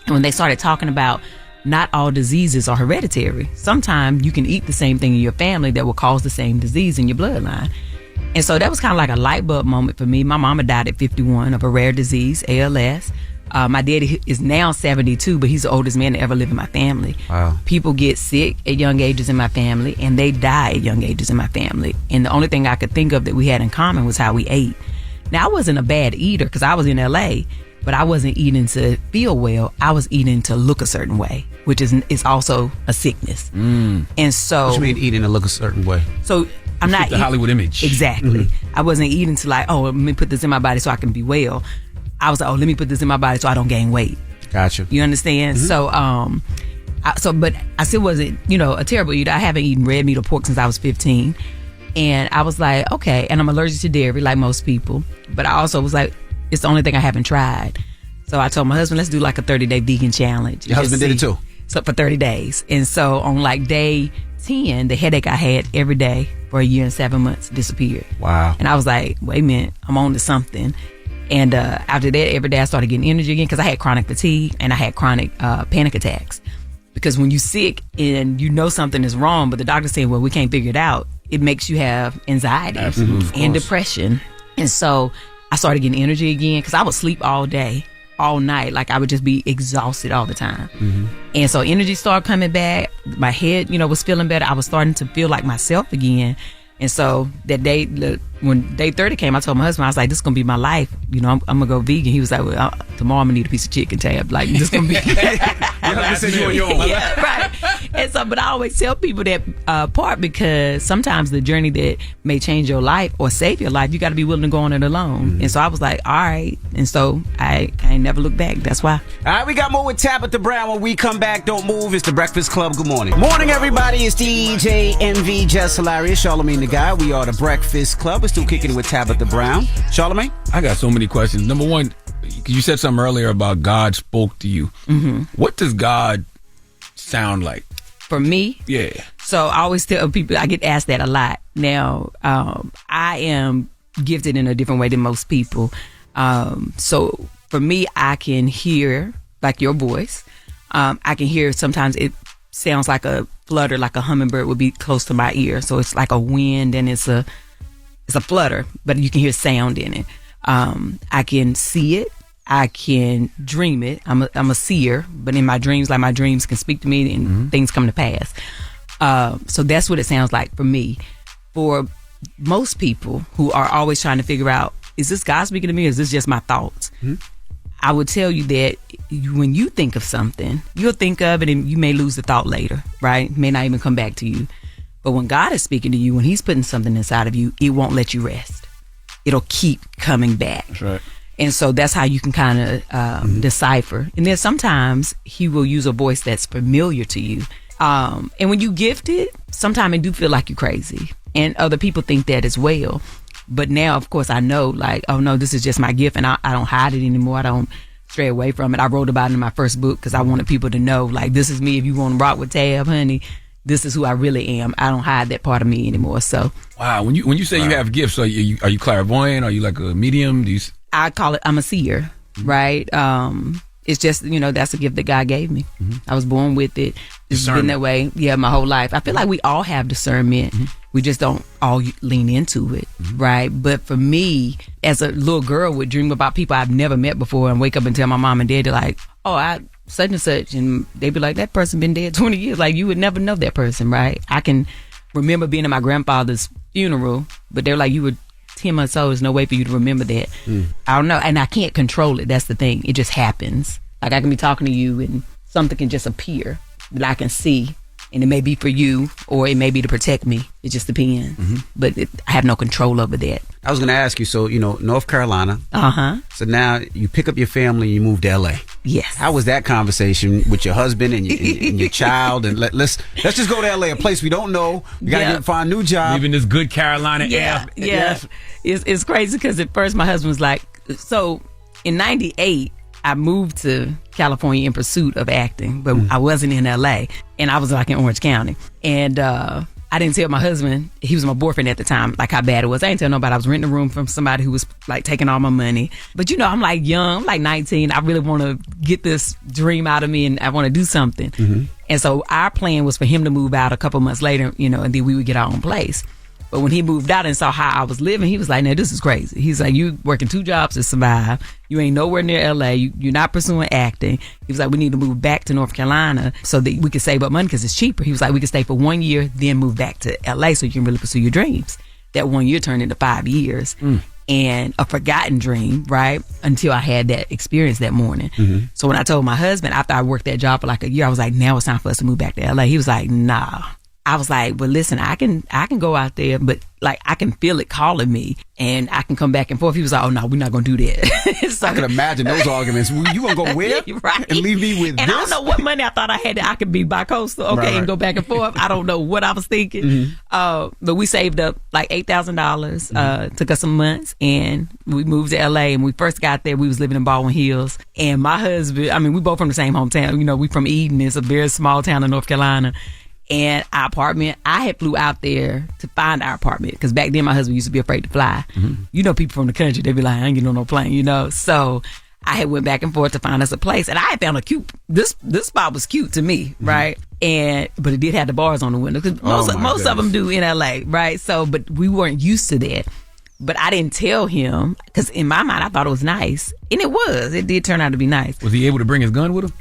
And when they started talking about not all diseases are hereditary. Sometimes you can eat the same thing in your family that will cause the same disease in your bloodline. And so that was kind of like a light bulb moment for me. My mama died at 51 of a rare disease, ALS. My daddy is now 72, but he's the oldest man to ever live in my family. Wow. People get sick at young ages in my family, and they die at young ages in my family. And the only thing I could think of that we had in common was how we ate. Now, I wasn't a bad eater because I was in LA, but I wasn't eating to feel well. I was eating to look a certain way, which is also a sickness. And so, what you mean eating to look a certain way? So I'm not the Hollywood image. Exactly. I wasn't eating to like, oh, let me put this in my body so I can be well. I was like, oh, let me put this in my body so I don't gain weight. Gotcha. You understand? So, but I still wasn't, a terrible eater. I haven't eaten red meat or pork since I was 15. And I was like, okay, and I'm allergic to dairy like most people. But I also was like, it's the only thing I haven't tried. So I told my husband, let's do like a 30-day vegan challenge. Your husband did it too? So for 30 days. And so on like day 10, the headache I had every day for a year and 7 months disappeared. Wow. And I was like, wait a minute, I'm on to something. And after that, every day I started getting energy again because I had chronic fatigue and I had chronic panic attacks. Because when you're sick and you know something is wrong, but the doctor said, well, we can't figure it out, it makes you have anxiety and depression. And so I started getting energy again because I would sleep all day, all night. Like I would just be exhausted all the time. And so energy started coming back. My head, was feeling better. I was starting to feel like myself again. And so that day, when day 30 came, I told my husband, I was like, this is going to be my life. I'm going to go vegan. He was like, well, tomorrow I'm going to need a piece of chicken, Tab. Like, this is going to be... Yeah, right. And so, but I always tell people that part because sometimes the journey that may change your life or save your life, you got to be willing to go on it alone. And so I was like, all right. And so I ain't never looked back. That's why. All right, we got more with Tabitha Brown. When we come back, don't move. It's the Breakfast Club. Good morning. Morning, everybody. It's DJ MV, Jess Hilarious, Charlamagne the Guy. We are the Breakfast Club. We're still kicking it with Tabitha Brown. Charlamagne? I got so many questions. Number one, you said something earlier about God spoke to you. What does God sound like? For me? Yeah. So I always tell people, I get asked that a lot. Now, I am gifted in a different way than most people. So for me, I can hear like your voice. I can hear sometimes it sounds like a flutter, like a hummingbird would be close to my ear. So it's like a wind and it's a flutter, but you can hear sound in it. I can see it. I can dream it. I'm a seer, but in my dreams, like my dreams can speak to me and things come to pass. So that's what it sounds like for me. For most people who are always trying to figure out, is this God speaking to me or is this just my thoughts? I would tell you that when you think of something, you'll think of it and you may lose the thought later, right? It may not even come back to you. But when God is speaking to you, when he's putting something inside of you, it won't let you rest. It'll keep coming back. That's right. And so that's how you can kind of decipher. And then sometimes he will use a voice that's familiar to you. And when you gift it, sometimes it do feel like you're crazy. And other people think that as well. But now, of course, I know, like, oh, no, this is just my gift. And I don't hide it anymore. I don't stray away from it. I wrote about it in my first book because I wanted people to know, like, this is me. If you want to rock with Tab, honey, this is who I really am. I don't hide that part of me anymore. So, wow. When you say you have gifts, are you clairvoyant? Are you like a medium? I call it, I'm a seer, right? It's just, that's a gift that God gave me. I was born with it. It's been that way, my whole life. I feel like we all have discernment. We just don't all lean into it, right? But for me, as a little girl, would dream about people I've never met before and wake up and tell my mom and dad, they're like, oh, such and such. And they'd be like, that person been dead 20 years. Like, you would never know that person, right? I can remember being at my grandfather's funeral, but they're like, you were 10 months old. There's no way for you to remember that. I don't know. And I can't control it. That's the thing. It just happens. Like, I can be talking to you and something can just appear that I can see And it may be for you, or it may be to protect me. It just depends. But I have no control over that. I was going to ask you, so, North Carolina. So now you pick up your family and you move to L.A. Yes. How was that conversation with your husband and your child? And let's just go to L.A., a place we don't know. You got to find a new job. Leaving this good Carolina air. Yeah. It's crazy because at first my husband was like, so in 98, I moved to California in pursuit of acting, but I wasn't in LA, and I was like in Orange County. And I didn't tell my husband, he was my boyfriend at the time, like how bad it was. I didn't tell nobody. I was renting a room from somebody who was like taking all my money. But I'm like young, I'm like 19. I really want to get this dream out of me, and I want to do something. And so our plan was for him to move out a couple months later, and then we would get our own place. But when he moved out and saw how I was living, he was like, "No, this is crazy." He's like, "You working 2 jobs to survive. You ain't nowhere near LA. You're not pursuing acting." He was like, "We need to move back to North Carolina so that we can save up money because it's cheaper." He was like, "We can stay for 1 year, then move back to LA so you can really pursue your dreams." That 1 year turned into 5 years. And a forgotten dream, right? Until I had that experience that morning. So when I told my husband, after I worked that job for like a year, I was like, "Now it's time for us to move back to LA." He was like, "Nah." I was like, "Well, listen, I can go out there, but like I can feel it calling me, and I can come back and forth." He was like, "Oh no, we're not gonna do that." So, I can imagine those arguments. You gonna go where? Right. And leave me with and this? I don't know what money I thought I had that I could be bi-coastal, okay, and go back and forth. I don't know what I was thinking. But we saved up like $8,000. Took us some months, and we moved to LA. And when we first got there, we was living in Baldwin Hills. And my husband, I mean, we both from the same hometown. We from Eden. It's a very small town in North Carolina. And our apartment, I had flew out there to find our apartment because back then my husband used to be afraid to fly. People from the country, they be like, "I ain't getting on no plane," So I had went back and forth to find us a place, and I had found a cute. This spot was cute to me, right? But it did have the bars on the window because most of them do in LA, right? So, but we weren't used to that. But I didn't tell him because in my mind I thought it was nice, and it was. It did turn out to be nice. Was he able to bring his gun with him?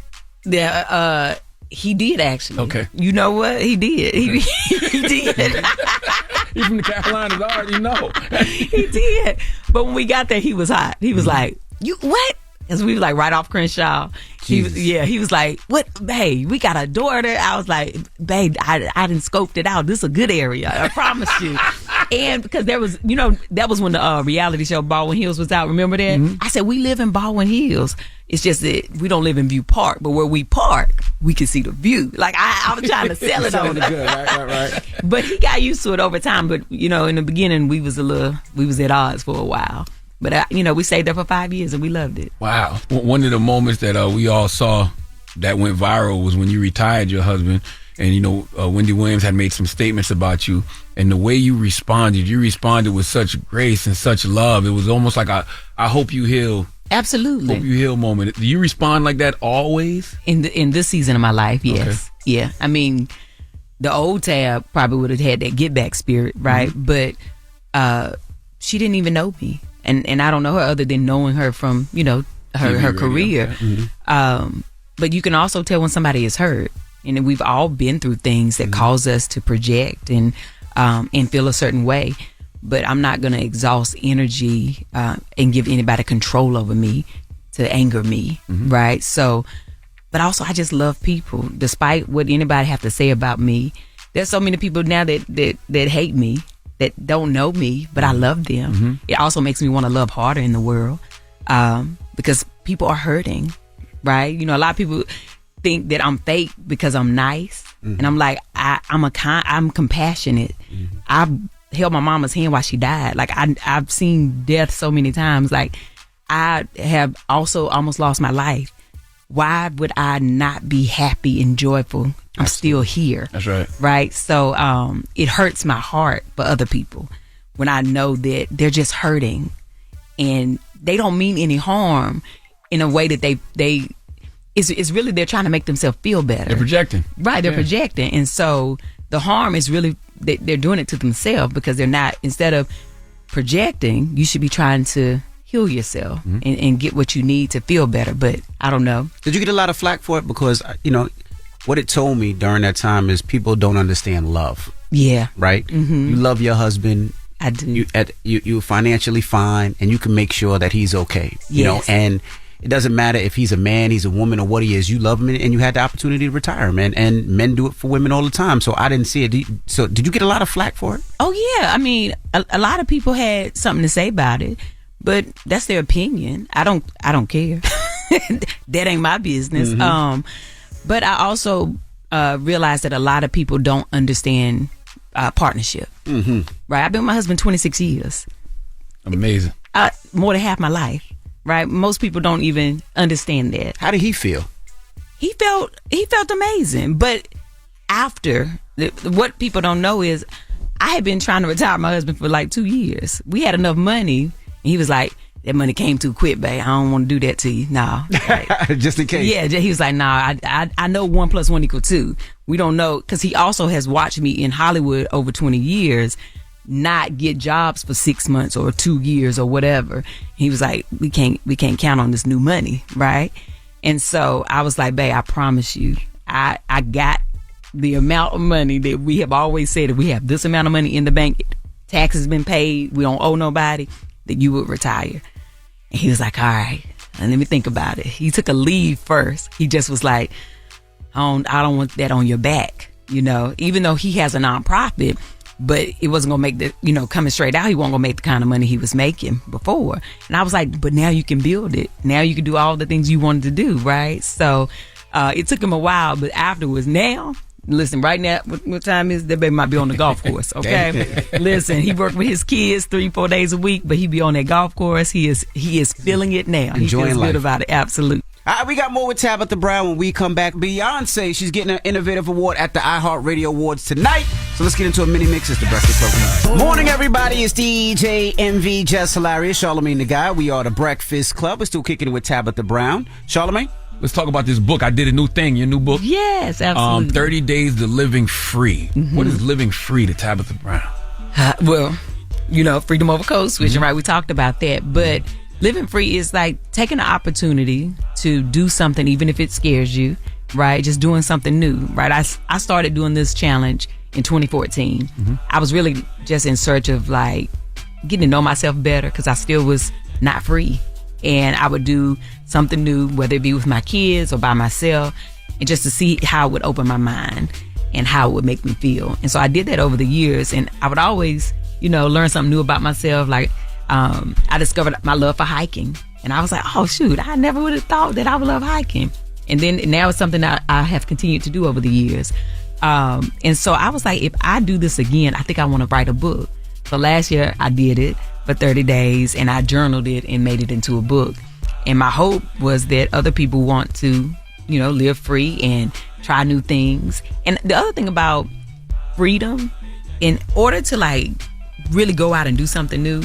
Yeah. He did actually. Okay. You know what? He did. He did. He's from the Carolinas, I already know. He did. But when we got there, he was hot. He was like, "You what?" Because we was like right off Crenshaw. He was like, "What, babe? We got a daughter." I was like, "Babe, I done scoped it out. This is a good area. I promise you." And because there was, that was when the reality show Baldwin Hills was out. Remember that? I said, "We live in Baldwin Hills. It's just that we don't live in View Park, but where we park, we can see the view." Like I was trying to sell it on him. Good, right. But he got used to it over time. But in the beginning, we was at odds for a while. But we stayed there for 5 years and we loved it. Wow. One of the moments that we all saw that went viral was when you retired your husband, and Wendy Williams had made some statements about you, and the way you responded with such grace and such love. It was almost like I hope you heal. Absolutely. Hope you heal moment. Do you respond like that always? In this season of my life, yes. Okay. Yeah. I mean, the old Tab probably would have had that get back spirit, right? But she didn't even know me. And I don't know her other than knowing her from, her career. But you can also tell when somebody is hurt. And we've all been through things that cause us to project and feel a certain way. But I'm not going to exhaust energy and give anybody control over me to anger me, right? So, but also I just love people, despite what anybody have to say about me. There's so many people now that hate me, that don't know me, but I love them. It also makes me want to love harder in the world because people are hurting, right? A lot of people think that I'm fake because I'm nice, and I'm like, I'm compassionate. I've held my mama's hand while she died. Like I've seen death so many times. Like I have also almost lost my life. Why would I not be happy and joyful? I'm still here. That's right. Right. So it hurts my heart for other people when I know that they're just hurting and they don't mean any harm in a way that it's really they're trying to make themselves feel better. They're projecting. Right. They're projecting. And so the harm is really they're doing it to themselves because they're not, instead of projecting, you should be trying to heal yourself and get what you need to feel better. But I don't know. Did you get a lot of flack for it? Because, what it told me during that time is people don't understand love. Yeah. Right? You love your husband. I do. You're financially fine and you can make sure that he's okay. Yes. And It doesn't matter if he's a man, he's a woman, or what he is. You love him, and you had the opportunity to retire him. And men do it for women all the time. So I didn't see it. Did you get a lot of flack for it? Oh yeah, I mean, a lot of people had something to say about it, but that's their opinion. I don't care. That ain't my business. Mm-hmm. But I also realized that a lot of people don't understand partnership. Mm-hmm. Right? I've been with my husband 26 years. Amazing. More than half my life. Right? Most people don't even understand that. How did he feel? He felt amazing. But after, what people don't know is I had been trying to retire my husband for like 2 years. We had enough money, and he was like, that money came too quick, babe. I don't want to do that to you. No. Right. Just in case. Yeah, he was like, nah, I know 1 + 1 = 2. We don't know, because he also has watched me in Hollywood over 20 years not get jobs for 6 months or 2 years or whatever. He was like, we can't count on this new money, right? And so I was like, babe, I promise you, I got the amount of money that we have always said, if we have this amount of money in the bank, taxes been paid, we don't owe nobody, that you would retire. And he was like, all right, and let me think about it. He took a leave first. He just was like, I don't want that on your back, even though he has a nonprofit, but it wasn't gonna make the, coming straight out, he wasn't gonna make the kind of money he was making before. And I was like, but now you can build it. Now you can do all the things you wanted to do, right? So it took him a while, but afterwards, now, listen, right now, what time is that? Baby might be on the golf course, okay? Listen, he worked with his kids 3-4 days a week, but he be on that golf course. He is feeling it now. Enjoying he feels life. good about it, absolutely. All right, we got more with Tabitha Brown when we come back. Beyonce, she's getting an Innovative Award at the iHeartRadio Awards tonight. So let's get into a mini mix. It's the Breakfast Club. Morning, everybody. It's DJ MV, Jess Hilarious, Charlamagne the Guy. We are the Breakfast Club. We're still kicking it with Tabitha Brown. Charlamagne? Let's talk about this book. I did a new thing, your new book. Yes, absolutely. 30 Days to Living Free. Mm-hmm. What is living free to Tabitha Brown? Well, freedom over code switching, right? We talked about that. But living free is like taking the opportunity to do something, even if it scares you, right? Just doing something new, right? I started doing this challenge in 2014. Mm-hmm. I was really just in search of like getting to know myself better, because I still was not free. And I would do something new, whether it be with my kids or by myself, and just to see how it would open my mind and how it would make me feel. And so I did that over the years, and I would always, learn something new about myself. Like I discovered my love for hiking, and I was like, oh shoot, I never would have thought that I would love hiking. And then now it's something that I have continued to do over the years. And so I was like, if I do this again, I think I want to write a book. So last year I did it for 30 days, and I journaled it and made it into a book. And my hope was that other people want to, live free and try new things. And the other thing about freedom, in order to like really go out and do something new,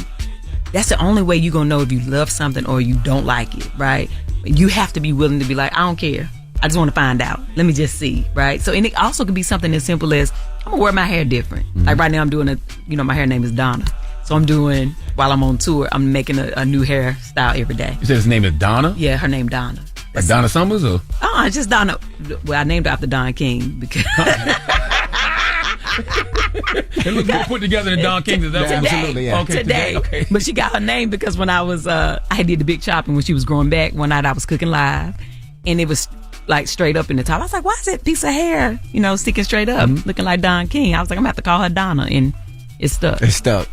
that's the only way you're gonna know if you love something or you don't like it, right? You have to be willing to be like, I don't care, I just want to find out, let me just see, right? So, and it also could be something as simple as, I'm gonna wear my hair different. Mm-hmm. Like right now I'm doing my hair name is Donna. So I'm doing, while I'm on tour, I'm making a new hairstyle every day. You said his name is Donna? Yeah, her name Donna. Like Donna Summers or? Oh, it's just Donna. Well, I named her after Don King because It looks good put together in Don King. Is that absolutely, yeah. Okay, today. Okay. But she got her name because when I was, I did the big chopping when she was growing back. One night I was cooking live, and it was like straight up in the top. I was like, why is that piece of hair, sticking straight up, looking like Don King? I was like, I'm gonna have to call her Donna, and it stuck. It stuck.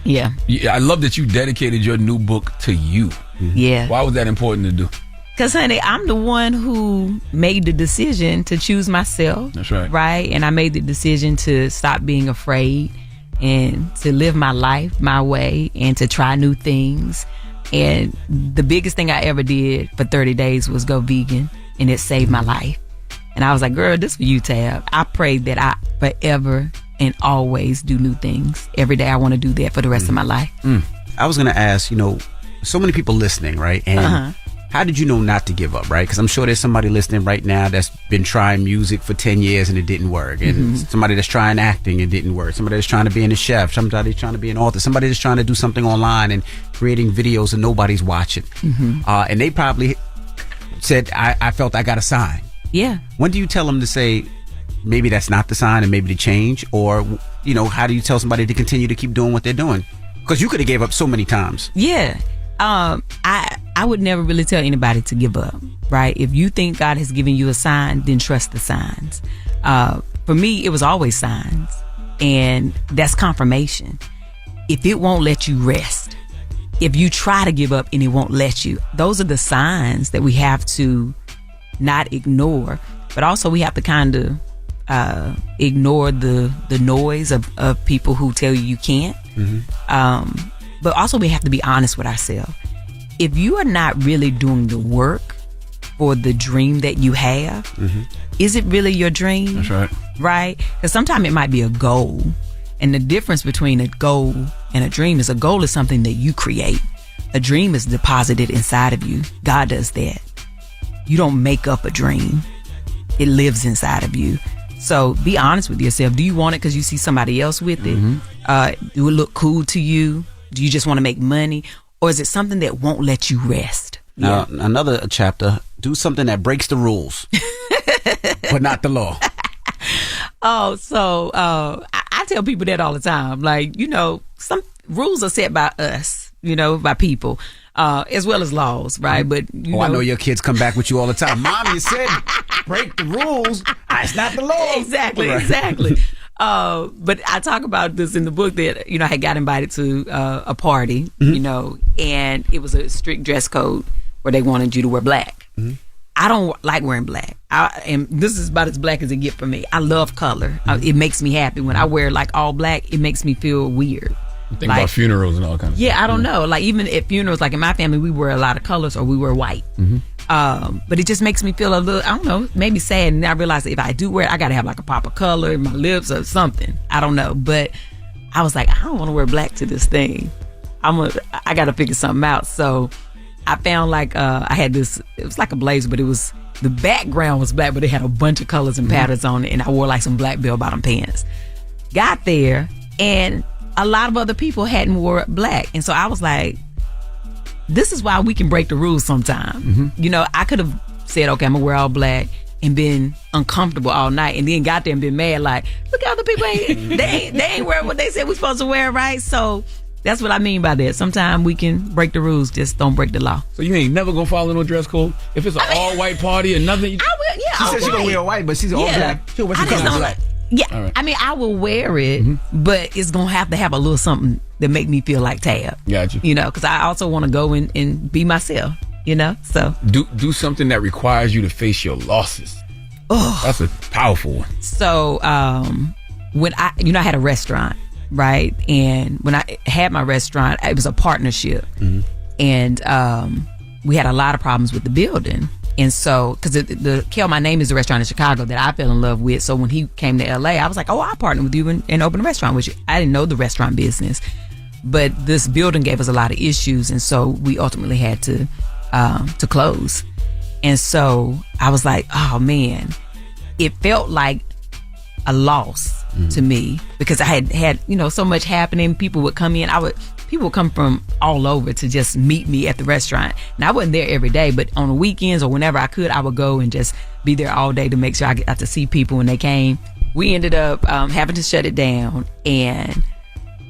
Yeah. I love that you dedicated your new book to you. Mm-hmm. Yeah. Why was that important to do? Because, honey, I'm the one who made the decision to choose myself. That's right. Right? And I made the decision to stop being afraid and to live my life my way and to try new things. And the biggest thing I ever did for 30 days was go vegan, and it saved my life. And I was like, girl, this for you, Tab. I pray that I forever and always do new things. Every day I want to do that for the rest of my life. I was going to ask, so many people listening, right? And how did you know not to give up, right? Because I'm sure there's somebody listening right now that's been trying music for 10 years and it didn't work. And somebody that's trying acting, it didn't work. Somebody that's trying to be a chef. Somebody that's trying to be an author. Somebody that's trying to do something online and creating videos and nobody's watching. And they probably said, I felt I got a sign. Yeah. When do you tell them to say, maybe that's not the sign and maybe to change? Or, how do you tell somebody to continue to keep doing what they're doing? Because you could have gave up so many times. Yeah. I would never really tell anybody to give up, right? If you think God has given you a sign, then trust the signs. For me, it was always signs, and that's confirmation. If it won't let you rest, if you try to give up and it won't let you, those are the signs that we have to not ignore, but also we have to kind of ignore the noise of people who tell you can't. But also we have to be honest with ourselves. If you are not really doing the work for the dream that you have, is it really your dream? That's right. Right? Because sometimes it might be a goal. And the difference between a goal and a dream is a goal is something that you create. A dream is deposited inside of you. God does that. You don't make up a dream. It lives inside of you. So be honest with yourself. Do you want it because you see somebody else with it? Do it look cool to you? Do you just want to make money? Or is it something that won't let you rest? Now, another chapter, do something that breaks the rules, but not the law. I tell people that all the time. Like, you know, some rules are set by us, you know, by people, as well as laws, right? But I know your kids come back with you all the time. Mom, you said break the rules. It's not the law. Exactly. But I talk about this in the book that, you know, I had got invited to a party, you know, and it was a strict dress code where they wanted you to wear black. I don't like wearing black. And this is about as black as it get for me. I love color. It makes me happy. When I wear like all black, it makes me feel weird. Think about funerals and all kinds of stuff. Yeah, I don't know. Like even at funerals, like in my family, we wear a lot of colors or we wear white. But it just makes me feel a little, I don't know, maybe sad. And I realize that if I do wear it, I got to have like a pop of color in my lips or something. I don't know. But I was like, I don't want to wear black to this thing. I got to figure something out. So I found like I had this, it was like a blazer, but it was, the background was black, but it had a bunch of colors and patterns on it. And I wore like some black bell-bottom pants. Got there, and a lot of other people hadn't wore black. And so I was like, this is why we can break the rules sometime. You know, I could have said, okay, I'm gonna wear all black and been uncomfortable all night, and then got there and been mad like, look, other people they ain't wearing what they said we're supposed to wear, right? So that's what I mean by that. Sometimes we can break the rules, just don't break the law. So you ain't never gonna follow no dress code? If it's an all-white party and nothing? I will, yeah. She said she's gonna wear white, but she's all black. She'll wear some black. Yeah, right. I mean, I will wear it, but it's gonna have to have a little something that make me feel like Tab. Gotcha. You know, because I also want to go and be myself. You know, so do something that requires you to face your losses. Oh, that's a powerful one. So, when I had a restaurant, right, and when I had my restaurant, it was a partnership, and we had a lot of problems with the building. And so, because the Kel, my name is the restaurant in Chicago that I fell in love with. So when he came to LA, I was like, oh, I'll partner with you and open a restaurant with you. I didn't know the restaurant business, but this building gave us a lot of issues. And so we ultimately had to close. And so I was like, oh man, it felt like a loss to me because I had, you know, so much happening. People would come in. People would come from all over to just meet me at the restaurant. And I wasn't there every day, but on the weekends or whenever I could, I would go and just be there all day to make sure I got to see people when they came. We ended up having to shut it down, and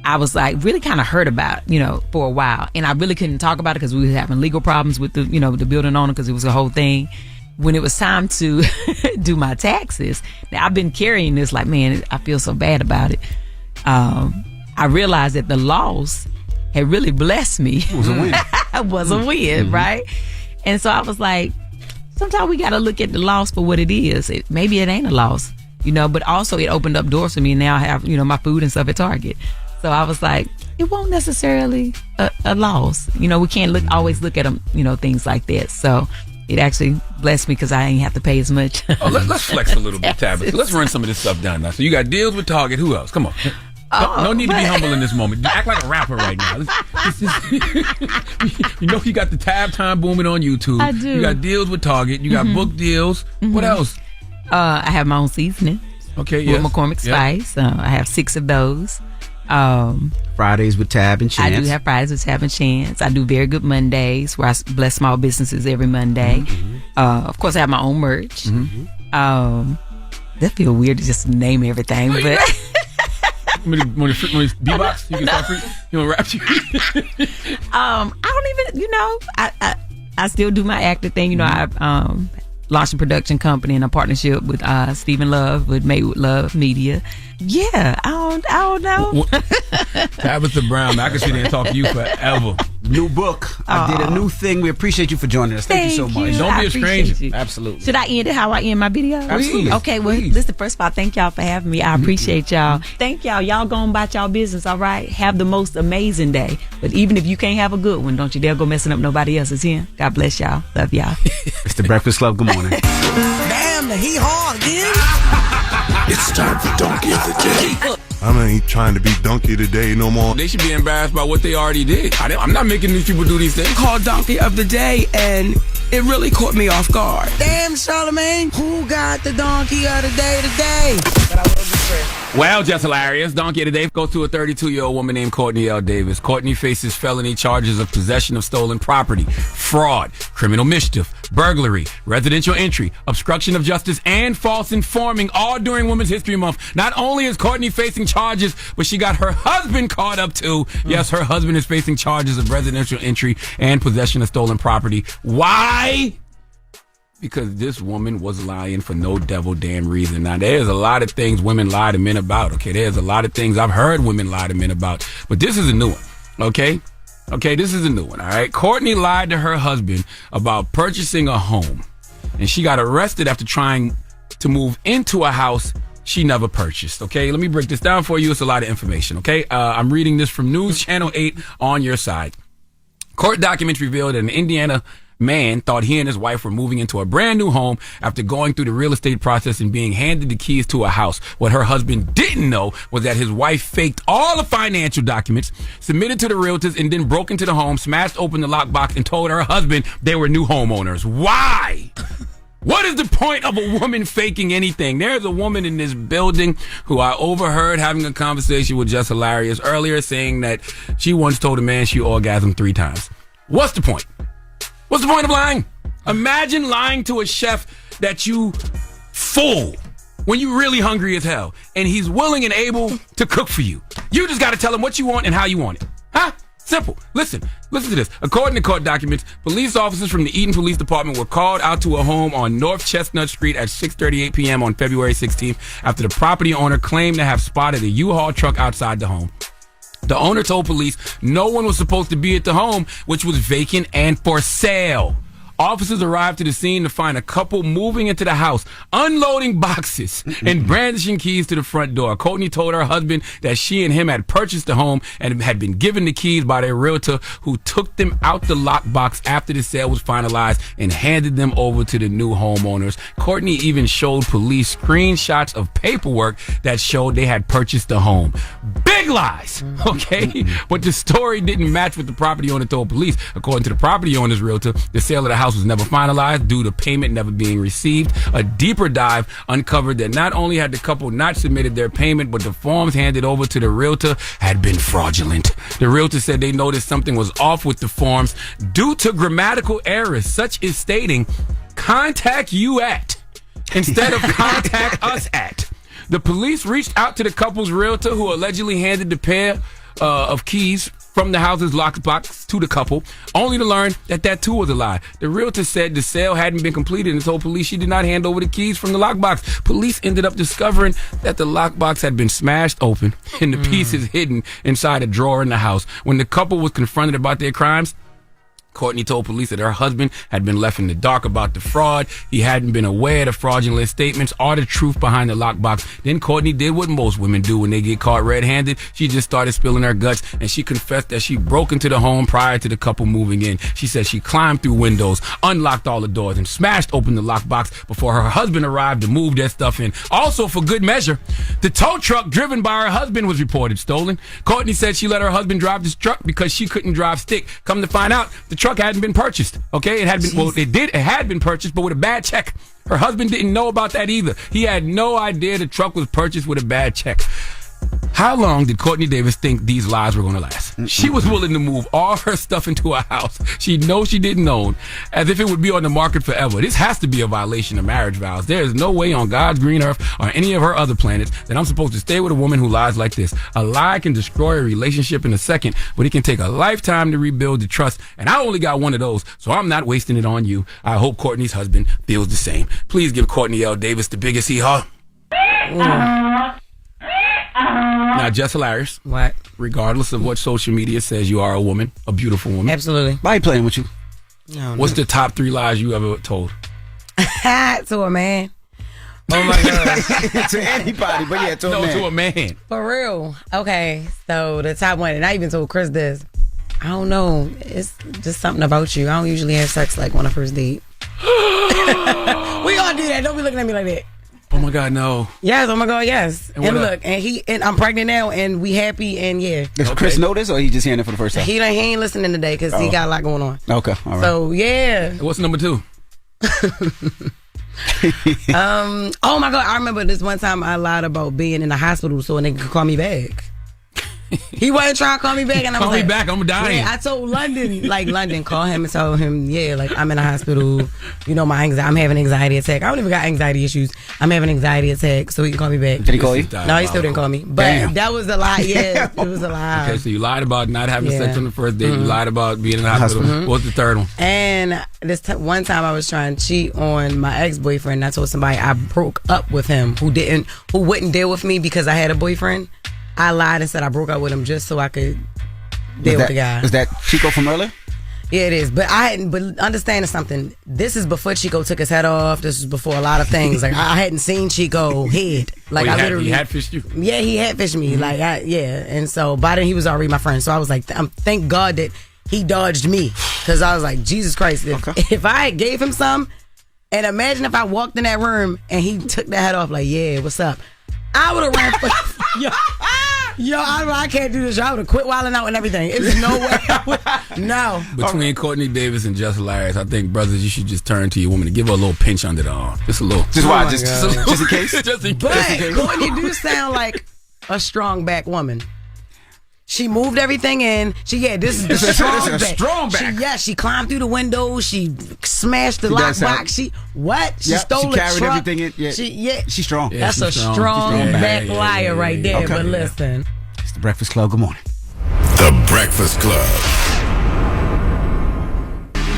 I was like really kind of hurt about, you know, for a while. And I really couldn't talk about it because we were having legal problems with the, you know, the building owner because it was a whole thing. When it was time to do my taxes, now I've been carrying this like, man, I feel so bad about it. I realized that the loss had really blessed me. It was a win. It was a win, right? And so I was like, sometimes we got to look at the loss for what it is. Maybe it ain't a loss, you know, but also it opened up doors for me. And now I have, you know, my food and stuff at Target. So I was like, it won't necessarily a loss. You know, we can't always look at them, you know, things like that. So it actually blessed me because I ain't have to pay as much. Let's flex a little bit, Tabitha. Let's run some of this stuff down now. So you got deals with Target. Who else? Come on. No need to be humble in this moment. Act like a rapper right now. You know you got the Tab Time booming on YouTube. I do. You got deals with Target. You got book deals. What else? I have my own seasoning. Okay, yes. With McCormick Spice. I have 6 of those. Fridays with Tab and Chance. I do have Fridays with Tab and Chance. I do Very Good Mondays where I bless small businesses every Monday. Of course, I have my own merch. That feel weird to just name everything, but... When B-box, you can start free. You want to rap you? I don't even, you know, I still do my acting thing. You know, I've launched a production company in a partnership with Stephen Love with Made with Love Media. Yeah, I don't know. Tabitha Brown, I can sit there and talk to you forever. New book. I did a new thing. We appreciate you for joining us. Thank you so much. Don't be a stranger. You. Absolutely. Should I end it how I end my video? Absolutely. Okay, well, listen, first of all, thank y'all for having me. I appreciate y'all. Thank y'all. Y'all go on about y'all business, all right? Have the most amazing day. But even if you can't have a good one, don't you dare go messing up nobody else's here. God bless y'all. Love y'all. It's the Breakfast Club. Good morning. Damn, the hee-haw again. It's time for Donkey of the Day. I ain't trying to be donkey today no more. They should be embarrassed by what they already did. I'm not making these people do these things. Called Donkey of the Day, and it really caught me off guard. Damn, Charlamagne, who got the donkey of the day today? But I will be fair. Well, Jess Hilarious, Donkey of the Day goes to a 32-year-old woman named Courtney L. Davis. Courtney faces felony charges of possession of stolen property, fraud, criminal mischief, burglary, residential entry, obstruction of justice, and false informing, all during Women's History Month. Not only is Courtney facing charges, but she got her husband caught up too. Yes, her husband is facing charges of residential entry and possession of stolen property. Why? Because this woman was lying for no devil damn reason. Now, there's a lot of things women lie to men about, okay? There's a lot of things I've heard women lie to men about, but this is a new one, okay? Okay, this is a new one, all right? Courtney lied to her husband about purchasing a home, and she got arrested after trying to move into a house she never purchased, okay? Let me break this down for you. It's a lot of information, okay? I'm reading this from News Channel 8 on your side. Court documents revealed that an Indiana man thought he and his wife were moving into a brand new home after going through the real estate process and being handed the keys to a house. What her husband didn't know was that his wife faked all the financial documents, submitted to the realtors, and then broke into the home, smashed open the lockbox, and told her husband they were new homeowners. Why? What is the point of a woman faking anything? There's a woman in this building who I overheard having a conversation with Jess Hilarious earlier, saying that she once told a man she orgasmed 3 times. What's the point? What's the point of lying? Imagine lying to a chef that you full when you're really hungry as hell, and he's willing and able to cook for you. You just got to tell him what you want and how you want it. Huh? Simple. Listen to this. According to court documents, police officers from the Eaton Police Department were called out to a home on North Chestnut Street at 6:38 p.m. on February 16th after the property owner claimed to have spotted a U-Haul truck outside the home. The owner told police no one was supposed to be at the home, which was vacant and for sale. Officers arrived to the scene to find a couple moving into the house, unloading boxes and brandishing keys to the front door. Courtney told her husband that she and him had purchased the home and had been given the keys by their realtor, who took them out the lockbox after the sale was finalized and handed them over to the new homeowners. Courtney even showed police screenshots of paperwork that showed they had purchased the home. Big lies, okay? But the story didn't match what the property owner told police. According to the property owner's realtor, the sale of the house was never finalized due to payment never being received. A deeper dive uncovered that not only had the couple not submitted their payment, but the forms handed over to the realtor had been fraudulent. The realtor said they noticed something was off with the forms due to grammatical errors, such as stating, "contact you at," instead of "contact us at." The police reached out to the couple's realtor, who allegedly handed the pair of keys from the house's lockbox to the couple, only to learn that too was a lie. The realtor said the sale hadn't been completed and told police she did not hand over the keys from the lockbox. Police ended up discovering that the lockbox had been smashed open and the pieces hidden inside a drawer in the house. When the couple was confronted about their crimes, Courtney told police that her husband had been left in the dark about the fraud. He hadn't been aware of the fraudulent statements or the truth behind the lockbox. Then Courtney did what most women do when they get caught red-handed. She just started spilling her guts, and she confessed that she broke into the home prior to the couple moving in. She said she climbed through windows, unlocked all the doors, and smashed open the lockbox before her husband arrived to move their stuff in. Also, for good measure, the tow truck driven by her husband was reported stolen. Courtney said she let her husband drive this truck because she couldn't drive stick. Come to find out, the truck hadn't been purchased. Okay, it had been. Well, it had been purchased, but with a bad check. Her husband didn't know about that either. He had no idea the truck was purchased with a bad check. How long did Courtney Davis think these lies were going to last? She was willing to move all her stuff into a house she knows she didn't own as if it would be on the market forever. This has to be a violation of marriage vows. There is no way on God's green earth or any of her other planets that I'm supposed to stay with a woman who lies like this. A lie can destroy a relationship in a second, but it can take a lifetime to rebuild the trust. And I only got one of those, so I'm not wasting it on you. I hope Courtney's husband feels the same. Please give Courtney L. Davis the biggest hee-haw. Now, Jess Hilarious. What? Regardless of what social media says, you are a woman, a beautiful woman. Absolutely. Why he playing with you? What's the top 3 lies you ever told? To a man. Oh my God. To anybody, but yeah, to a man. To a man. For real. Okay, so the top one, and I even told Chris this. I don't know. It's just something about you. I don't usually have sex like on a first date. We all do that. Don't be looking at me like that. Oh my God, no. Yes, oh my God, yes. And And look, and I'm pregnant now, and we happy, and yeah. Does Chris know this, or he just hearing it for the first time? He ain't listening today because he got a lot going on. Okay, all right. So yeah. What's number 2? Oh my God, I remember this one time I lied about being in the hospital so a nigga could call me back. He wasn't trying to call me back, and I was Call like, me back, I'm dying. Yeah, I told London, call him and tell him, I'm in the hospital. You know, I'm having an anxiety attack. I don't even got anxiety issues. I'm having an anxiety attack, so he can call me back. Did he call you? No, he still didn't call me. But that was a lie. Yeah, it was a lie. Okay, so you lied about not having sex on the first date. You lied about being in the hospital. What's the third one? And this one time I was trying to cheat on my ex-boyfriend. I told somebody I broke up with him who wouldn't deal with me because I had a boyfriend. I lied and said I broke up with him just so I could deal with the guy. Is that Chico from earlier? Yeah, it is. But but understanding something, this is before Chico took his head off. This was before a lot of things. Like I hadn't seen Chico head. Like I literally he catfished you. Yeah, he catfished me. Mm-hmm. Like and so by then he was already my friend. So I was like, thank God that he dodged me, because I was like, Jesus Christ, if I gave him some, and imagine if I walked in that room and he took that head off, like, yeah, what's up? I would have ran for Yo, I can't do this. I would have quit wilding out and everything. There's no way I would. No. Between Courtney Davis and Jess Hilarious, I think, brothers, you should just turn to your woman and give her a little pinch under the arm. Just a little. Just why? Just in case? Just in But case. Courtney do sound like a strong back woman. She moved everything in. This is the strong back. Strong back. She climbed through the window. She smashed the lockbox. She stole the carried truck. everything in. Yeah. She's strong. Yeah, that's a strong back liar right there. Okay. But listen. It's the Breakfast Club. Good morning. The Breakfast Club.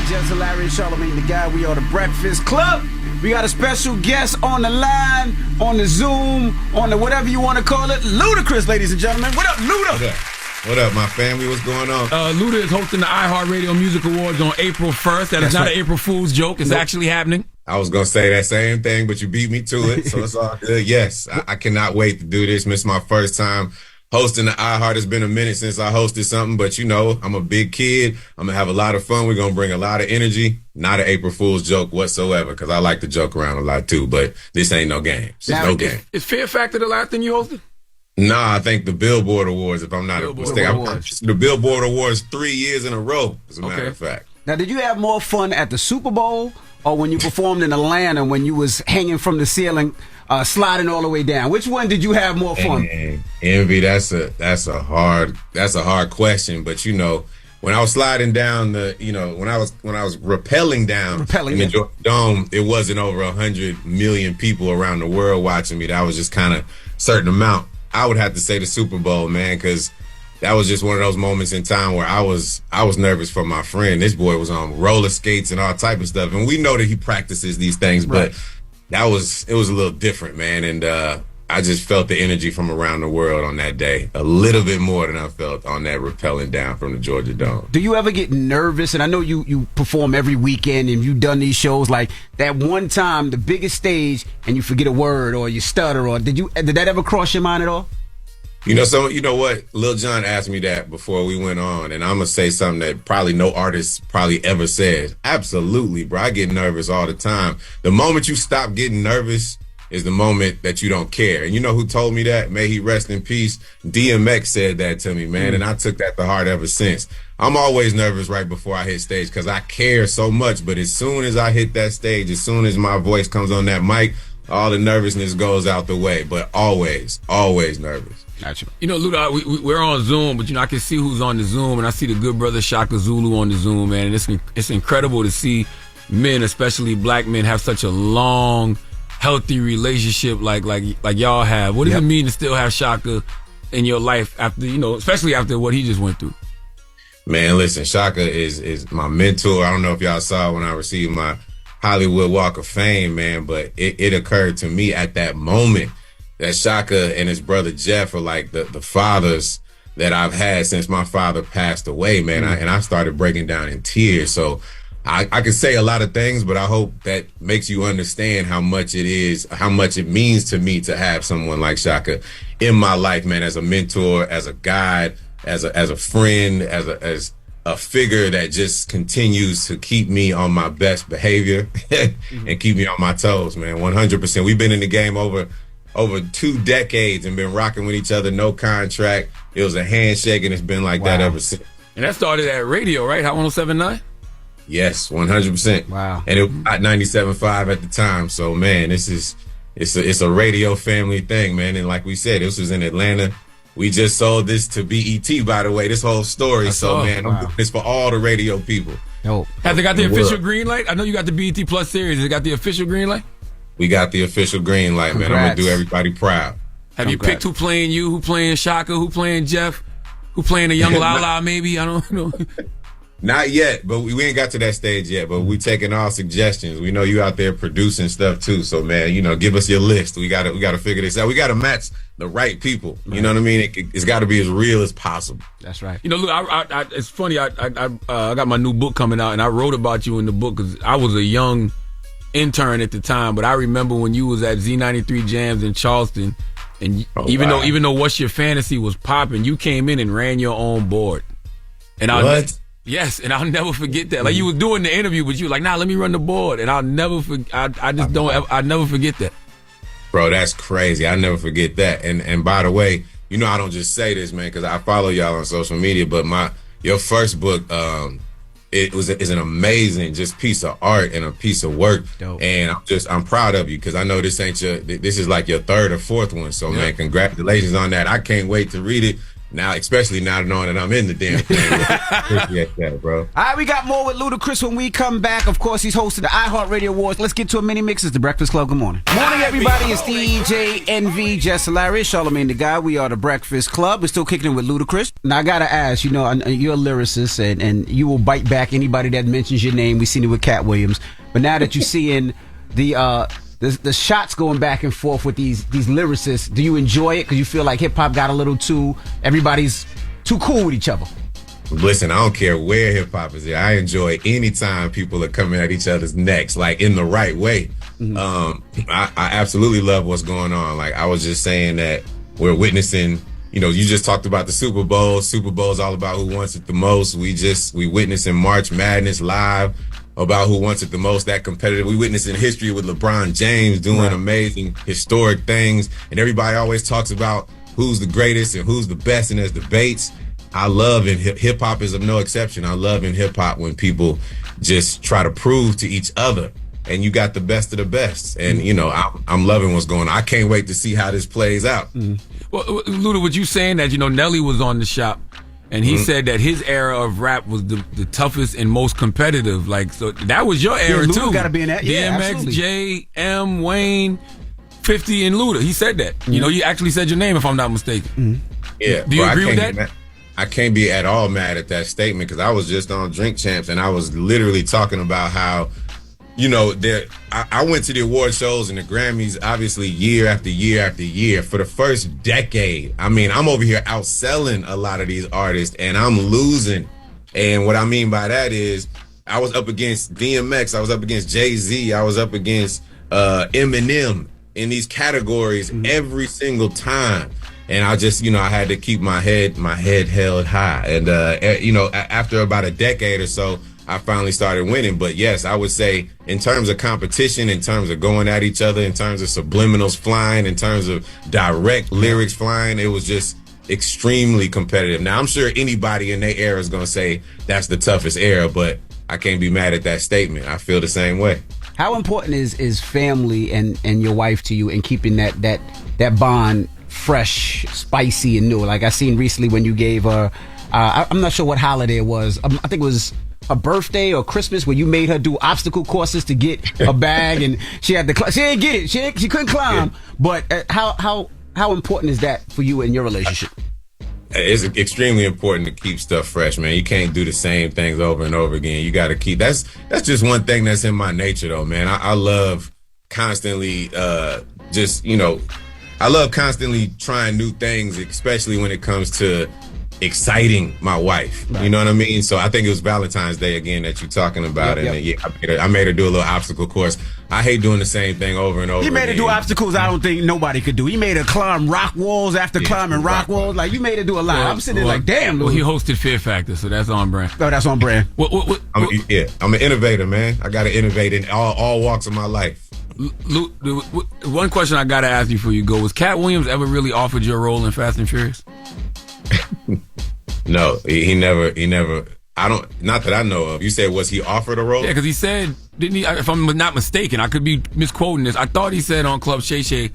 Jess Hilarious, Charlamagne the Guy. We are the Breakfast Club. We got a special guest on the line, on the Zoom, on the whatever you want to call it. Ludacris, ladies and gentlemen. What up, Luda? What up, my family? What's going on? Luda is hosting the iHeartRadio Music Awards on April 1st. That is not an April Fool's joke. It's actually happening. I was going to say that same thing, but you beat me to it, so it's all good. Yes, I cannot wait to do this. This is my first time hosting the iHeart. It's been a minute since I hosted something, but you know, I'm a big kid. I'm going to have a lot of fun. We're going to bring a lot of energy. Not an April Fool's joke whatsoever, because I like to joke around a lot too, but this ain't no game. It's no game. Is Fear Factor the last thing you hosted? Nah, I think the Billboard Awards, if I'm not mistaken. The Billboard Awards 3 years in a row, as a matter of fact. Now, did you have more fun at the Super Bowl or when you performed in Atlanta when you was hanging from the ceiling, sliding all the way down? Which one did you have more fun? Envy, that's a hard question. But you know, when I was sliding down when I was rappelling down in the Georgia Dome, it wasn't over 100 million people around the world watching me. That was just kind of certain amount. I would have to say the Super Bowl, man, because that was just one of those moments in time where I was nervous for my friend. This boy was on roller skates and all type of stuff, and we know that he practices these things, but it was a little different, man. And I just felt the energy from around the world on that day a little bit more than I felt on that rappelling down from the Georgia Dome. Do you ever get nervous? And I know you perform every weekend and you've done these shows, like that one time, the biggest stage, and you forget a word or you stutter, or did that ever cross your mind at all? You know what? Lil Jon asked me that before we went on, and I'm going to say something that probably no artist probably ever said. Absolutely, bro. I get nervous all the time. The moment you stop getting nervous is the moment that you don't care. And you know who told me that? May he rest in peace. DMX said that to me, man, and I took that to heart ever since. I'm always nervous right before I hit stage because I care so much, but as soon as I hit that stage, as soon as my voice comes on that mic, all the nervousness goes out the way, but always, always nervous. Gotcha. You know, Ludo, we're on Zoom, but I can see who's on the Zoom, and I see the good brother Shaka Zulu on the Zoom, man. And it's incredible to see men, especially black men, have such a long, healthy relationship like y'all have. What does it mean to still have Shaka in your life after, especially after what he just went through? Man, listen, Shaka is my mentor. I don't know if y'all saw when I received my Hollywood Walk of Fame, man, but it occurred to me at that moment that Shaka and his brother Jeff are like the fathers that I've had since my father passed away, man. And I started breaking down in tears. So I can say a lot of things, but I hope that makes you understand how much it means to me to have someone like Shaka in my life, man, as a mentor, as a guide, as a friend, as a figure that just continues to keep me on my best behavior and keep me on my toes, man. 100%. We've been in the game over 2 decades and been rocking with each other, no contract. It was a handshake, and it's been like that ever since. And that started at radio, right? Hot 107.9? Yes, 100%. Wow. And it was at 97.5 at the time. So, man, it's a radio family thing, man. And like we said, this was in Atlanta. We just sold this to BET, by the way, this whole story. I'm doing this for all the radio people. Have they got the official green light? I know you got the BET Plus series. They got the official green light? We got the official green light, man. I'm going to do everybody proud. Have you picked who playing you, who playing Shaka, who playing Jeff, who playing a young Lala maybe? I don't know. Not yet, but we ain't got to that stage yet. But we taking all suggestions. We know you out there producing stuff too. So man, give us your list. We gotta figure this out. We gotta match the right people. You know what I mean? It's got to be as real as possible. That's right. Look, it's funny. I got my new book coming out, and I wrote about you in the book because I was a young intern at the time. But I remember when you was at Z93 Jams in Charleston, and even though What's Your Fantasy was popping, you came in and ran your own board. And Yes, and I'll never forget that. Like, you was doing the interview, but you were like, nah, let me run the board. And I'll never I'll never forget that. Bro, that's crazy. I'll never forget that. And by the way, I don't just say this, man, because I follow y'all on social media, but your first book, is an amazing just piece of art and a piece of work. Dope. And I'm proud of you, because I know this is like your 3rd or 4th one. So man, congratulations on that. I can't wait to read it. Now, especially now knowing that I'm in the damn thing. Appreciate that, bro. All right, we got more with Ludacris when we come back. Of course, he's hosted the iHeartRadio Awards. Let's get to a mini mix. It's the Breakfast Club. Good morning. Morning, everybody. It's DJ NV, Jess Hilarious, Charlamagne the Guy. We are the Breakfast Club. We're still kicking it with Ludacris. Now, I got to ask, you're a lyricist, and you will bite back anybody that mentions your name. We've seen it with Cat Williams. But now that you're seeing the shots going back and forth with these lyricists, do you enjoy it? Because you feel like hip hop got a little everybody's too cool with each other. Listen, I don't care where hip hop is at. I enjoy any time people are coming at each other's necks, like in the right way. Mm-hmm. I absolutely love what's going on. Like, I was just saying that we're witnessing, you just talked about the Super Bowl. Super Bowl is all about who wants it the most. We witnessing March Madness live, about who wants it the most, that competitive. We witnessed in history with LeBron James doing amazing, historic things. And everybody always talks about who's the greatest and who's the best, and there's debates. I love, and hip-hop is of no exception. I love in hip-hop when people just try to prove to each other, and you got the best of the best. And, I'm loving what's going on. I can't wait to see how this plays out. Well, Luda, what you saying that, Nelly was on the shop, and he said that his era of rap was the toughest and most competitive. Like, so that was your era too. Luda got to be in that. Yeah, DMX, absolutely. J, M, Wayne, 50, and Luda. He said that. You actually said your name, if I'm not mistaken. Yeah. Do you agree with that? I can't be at all mad at that statement, because I was just on Drink Champs, and I was literally talking about how, I went to the award shows and the Grammys, obviously, year after year after year for the first decade. I mean, I'm over here outselling a lot of these artists, and I'm losing. And what I mean by that is, I was up against DMX, I was up against Jay-Z, I was up against Eminem in these categories every single time. And I just, I had to keep my head held high. And, after about a decade or so, I finally started winning. But yes, I would say in terms of competition, in terms of going at each other, in terms of subliminals flying, in terms of direct lyrics flying, it was just extremely competitive. Now, I'm sure anybody in their era is going to say that's the toughest era, but I can't be mad at that statement. I feel the same way. How important is family and your wife to you in keeping that bond fresh, spicy, and new. Like I seen recently when you gave her, I'm not sure what holiday it was. I think it was her birthday or Christmas, where you made her do obstacle courses to get a bag, and she had to. She didn't get it. She couldn't climb. But how important is that for you in your relationship? It's extremely important to keep stuff fresh, man. You can't do the same things over and over again. You got to keep. That's just one thing that's in my nature, though, man. I love constantly, I love constantly trying new things, especially when it comes to exciting my wife. Right. You know what I mean? So I think it was Valentine's Day again that you're talking about. I made her do a little obstacle course. I hate doing the same thing over and over again. He made her do obstacles I don't think nobody could do. He made her climb rock walls after climbing rock walls. Like, you made her do a lot. I'm sitting there like, damn. Well, he hosted Fear Factor, so that's on brand. Oh, that's on brand. I'm an innovator, man. I got to innovate in all walks of my life. One question I got to ask you before you go, was Cat Williams ever really offered you a role in Fast and Furious? No, he never. I don't. Not that I know of. You said, was he offered a role? Yeah, because he said, didn't he? If I'm not mistaken, I could be misquoting this. I thought he said on Club Shay Shay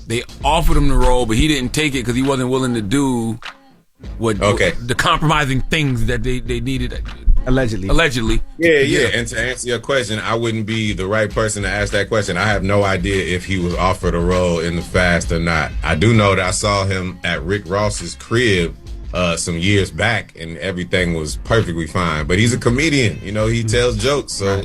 they offered him the role, but he didn't take it because he wasn't willing to do the compromising things that they needed. Allegedly. Yeah. And to answer your question, I wouldn't be the right person to ask that question. I have no idea if he was offered a role in the Fast or not. I do know that I saw him at Rick Ross's crib some years back, and everything was perfectly fine. But he's a comedian, he tells jokes, so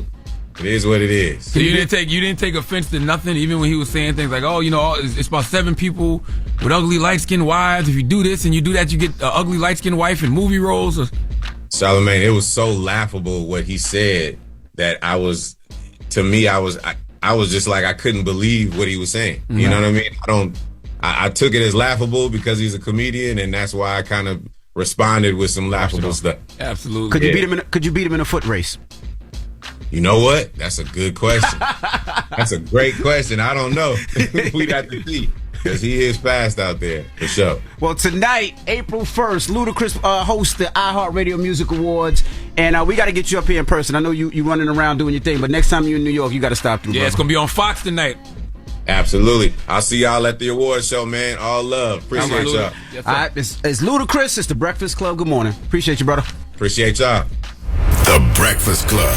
it is what it is. So you didn't take offense to nothing, even when he was saying things like, it's about 7 people with ugly light-skinned wives. If you do this and you do that, you get an ugly light-skinned wife in movie roles. Charlamagne, it was so laughable what he said that I was just like, I couldn't believe what he was saying. Mm-hmm. You know what I mean? I took it as laughable because he's a comedian, and that's why I kind of responded with some laughable stuff. Absolutely. Could you beat him in a foot race? You know what? That's a good question. That's a great question. I don't know. We'd have to see. Because he is fast out there, for sure. Well, tonight, April 1st, Ludacris hosts the iHeartRadio Music Awards. And we got to get you up here in person. I know you running around doing your thing, but next time you're in New York, you got to stop through. Yeah, it's going to be on Fox tonight. Absolutely. I'll see y'all at the award show, man. All love. Appreciate y'all. Yes, all right, it's Ludacris. It's The Breakfast Club. Good morning. Appreciate you, brother. Appreciate y'all. The Breakfast Club.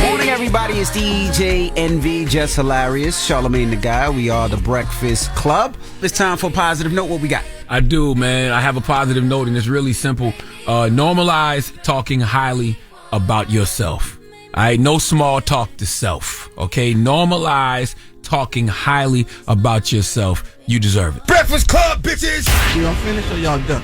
Morning, everybody. It's DJ NV, Jess Hilarious, Charlamagne the Guy. We are The Breakfast Club. It's time for a positive note. What we got? I do, man. I have a positive note, and it's really simple. Normalize talking highly about yourself. All right, no small talk to self, okay? Normalize talking highly about yourself. You deserve it. Breakfast Club, bitches! Y'all finished or y'all done?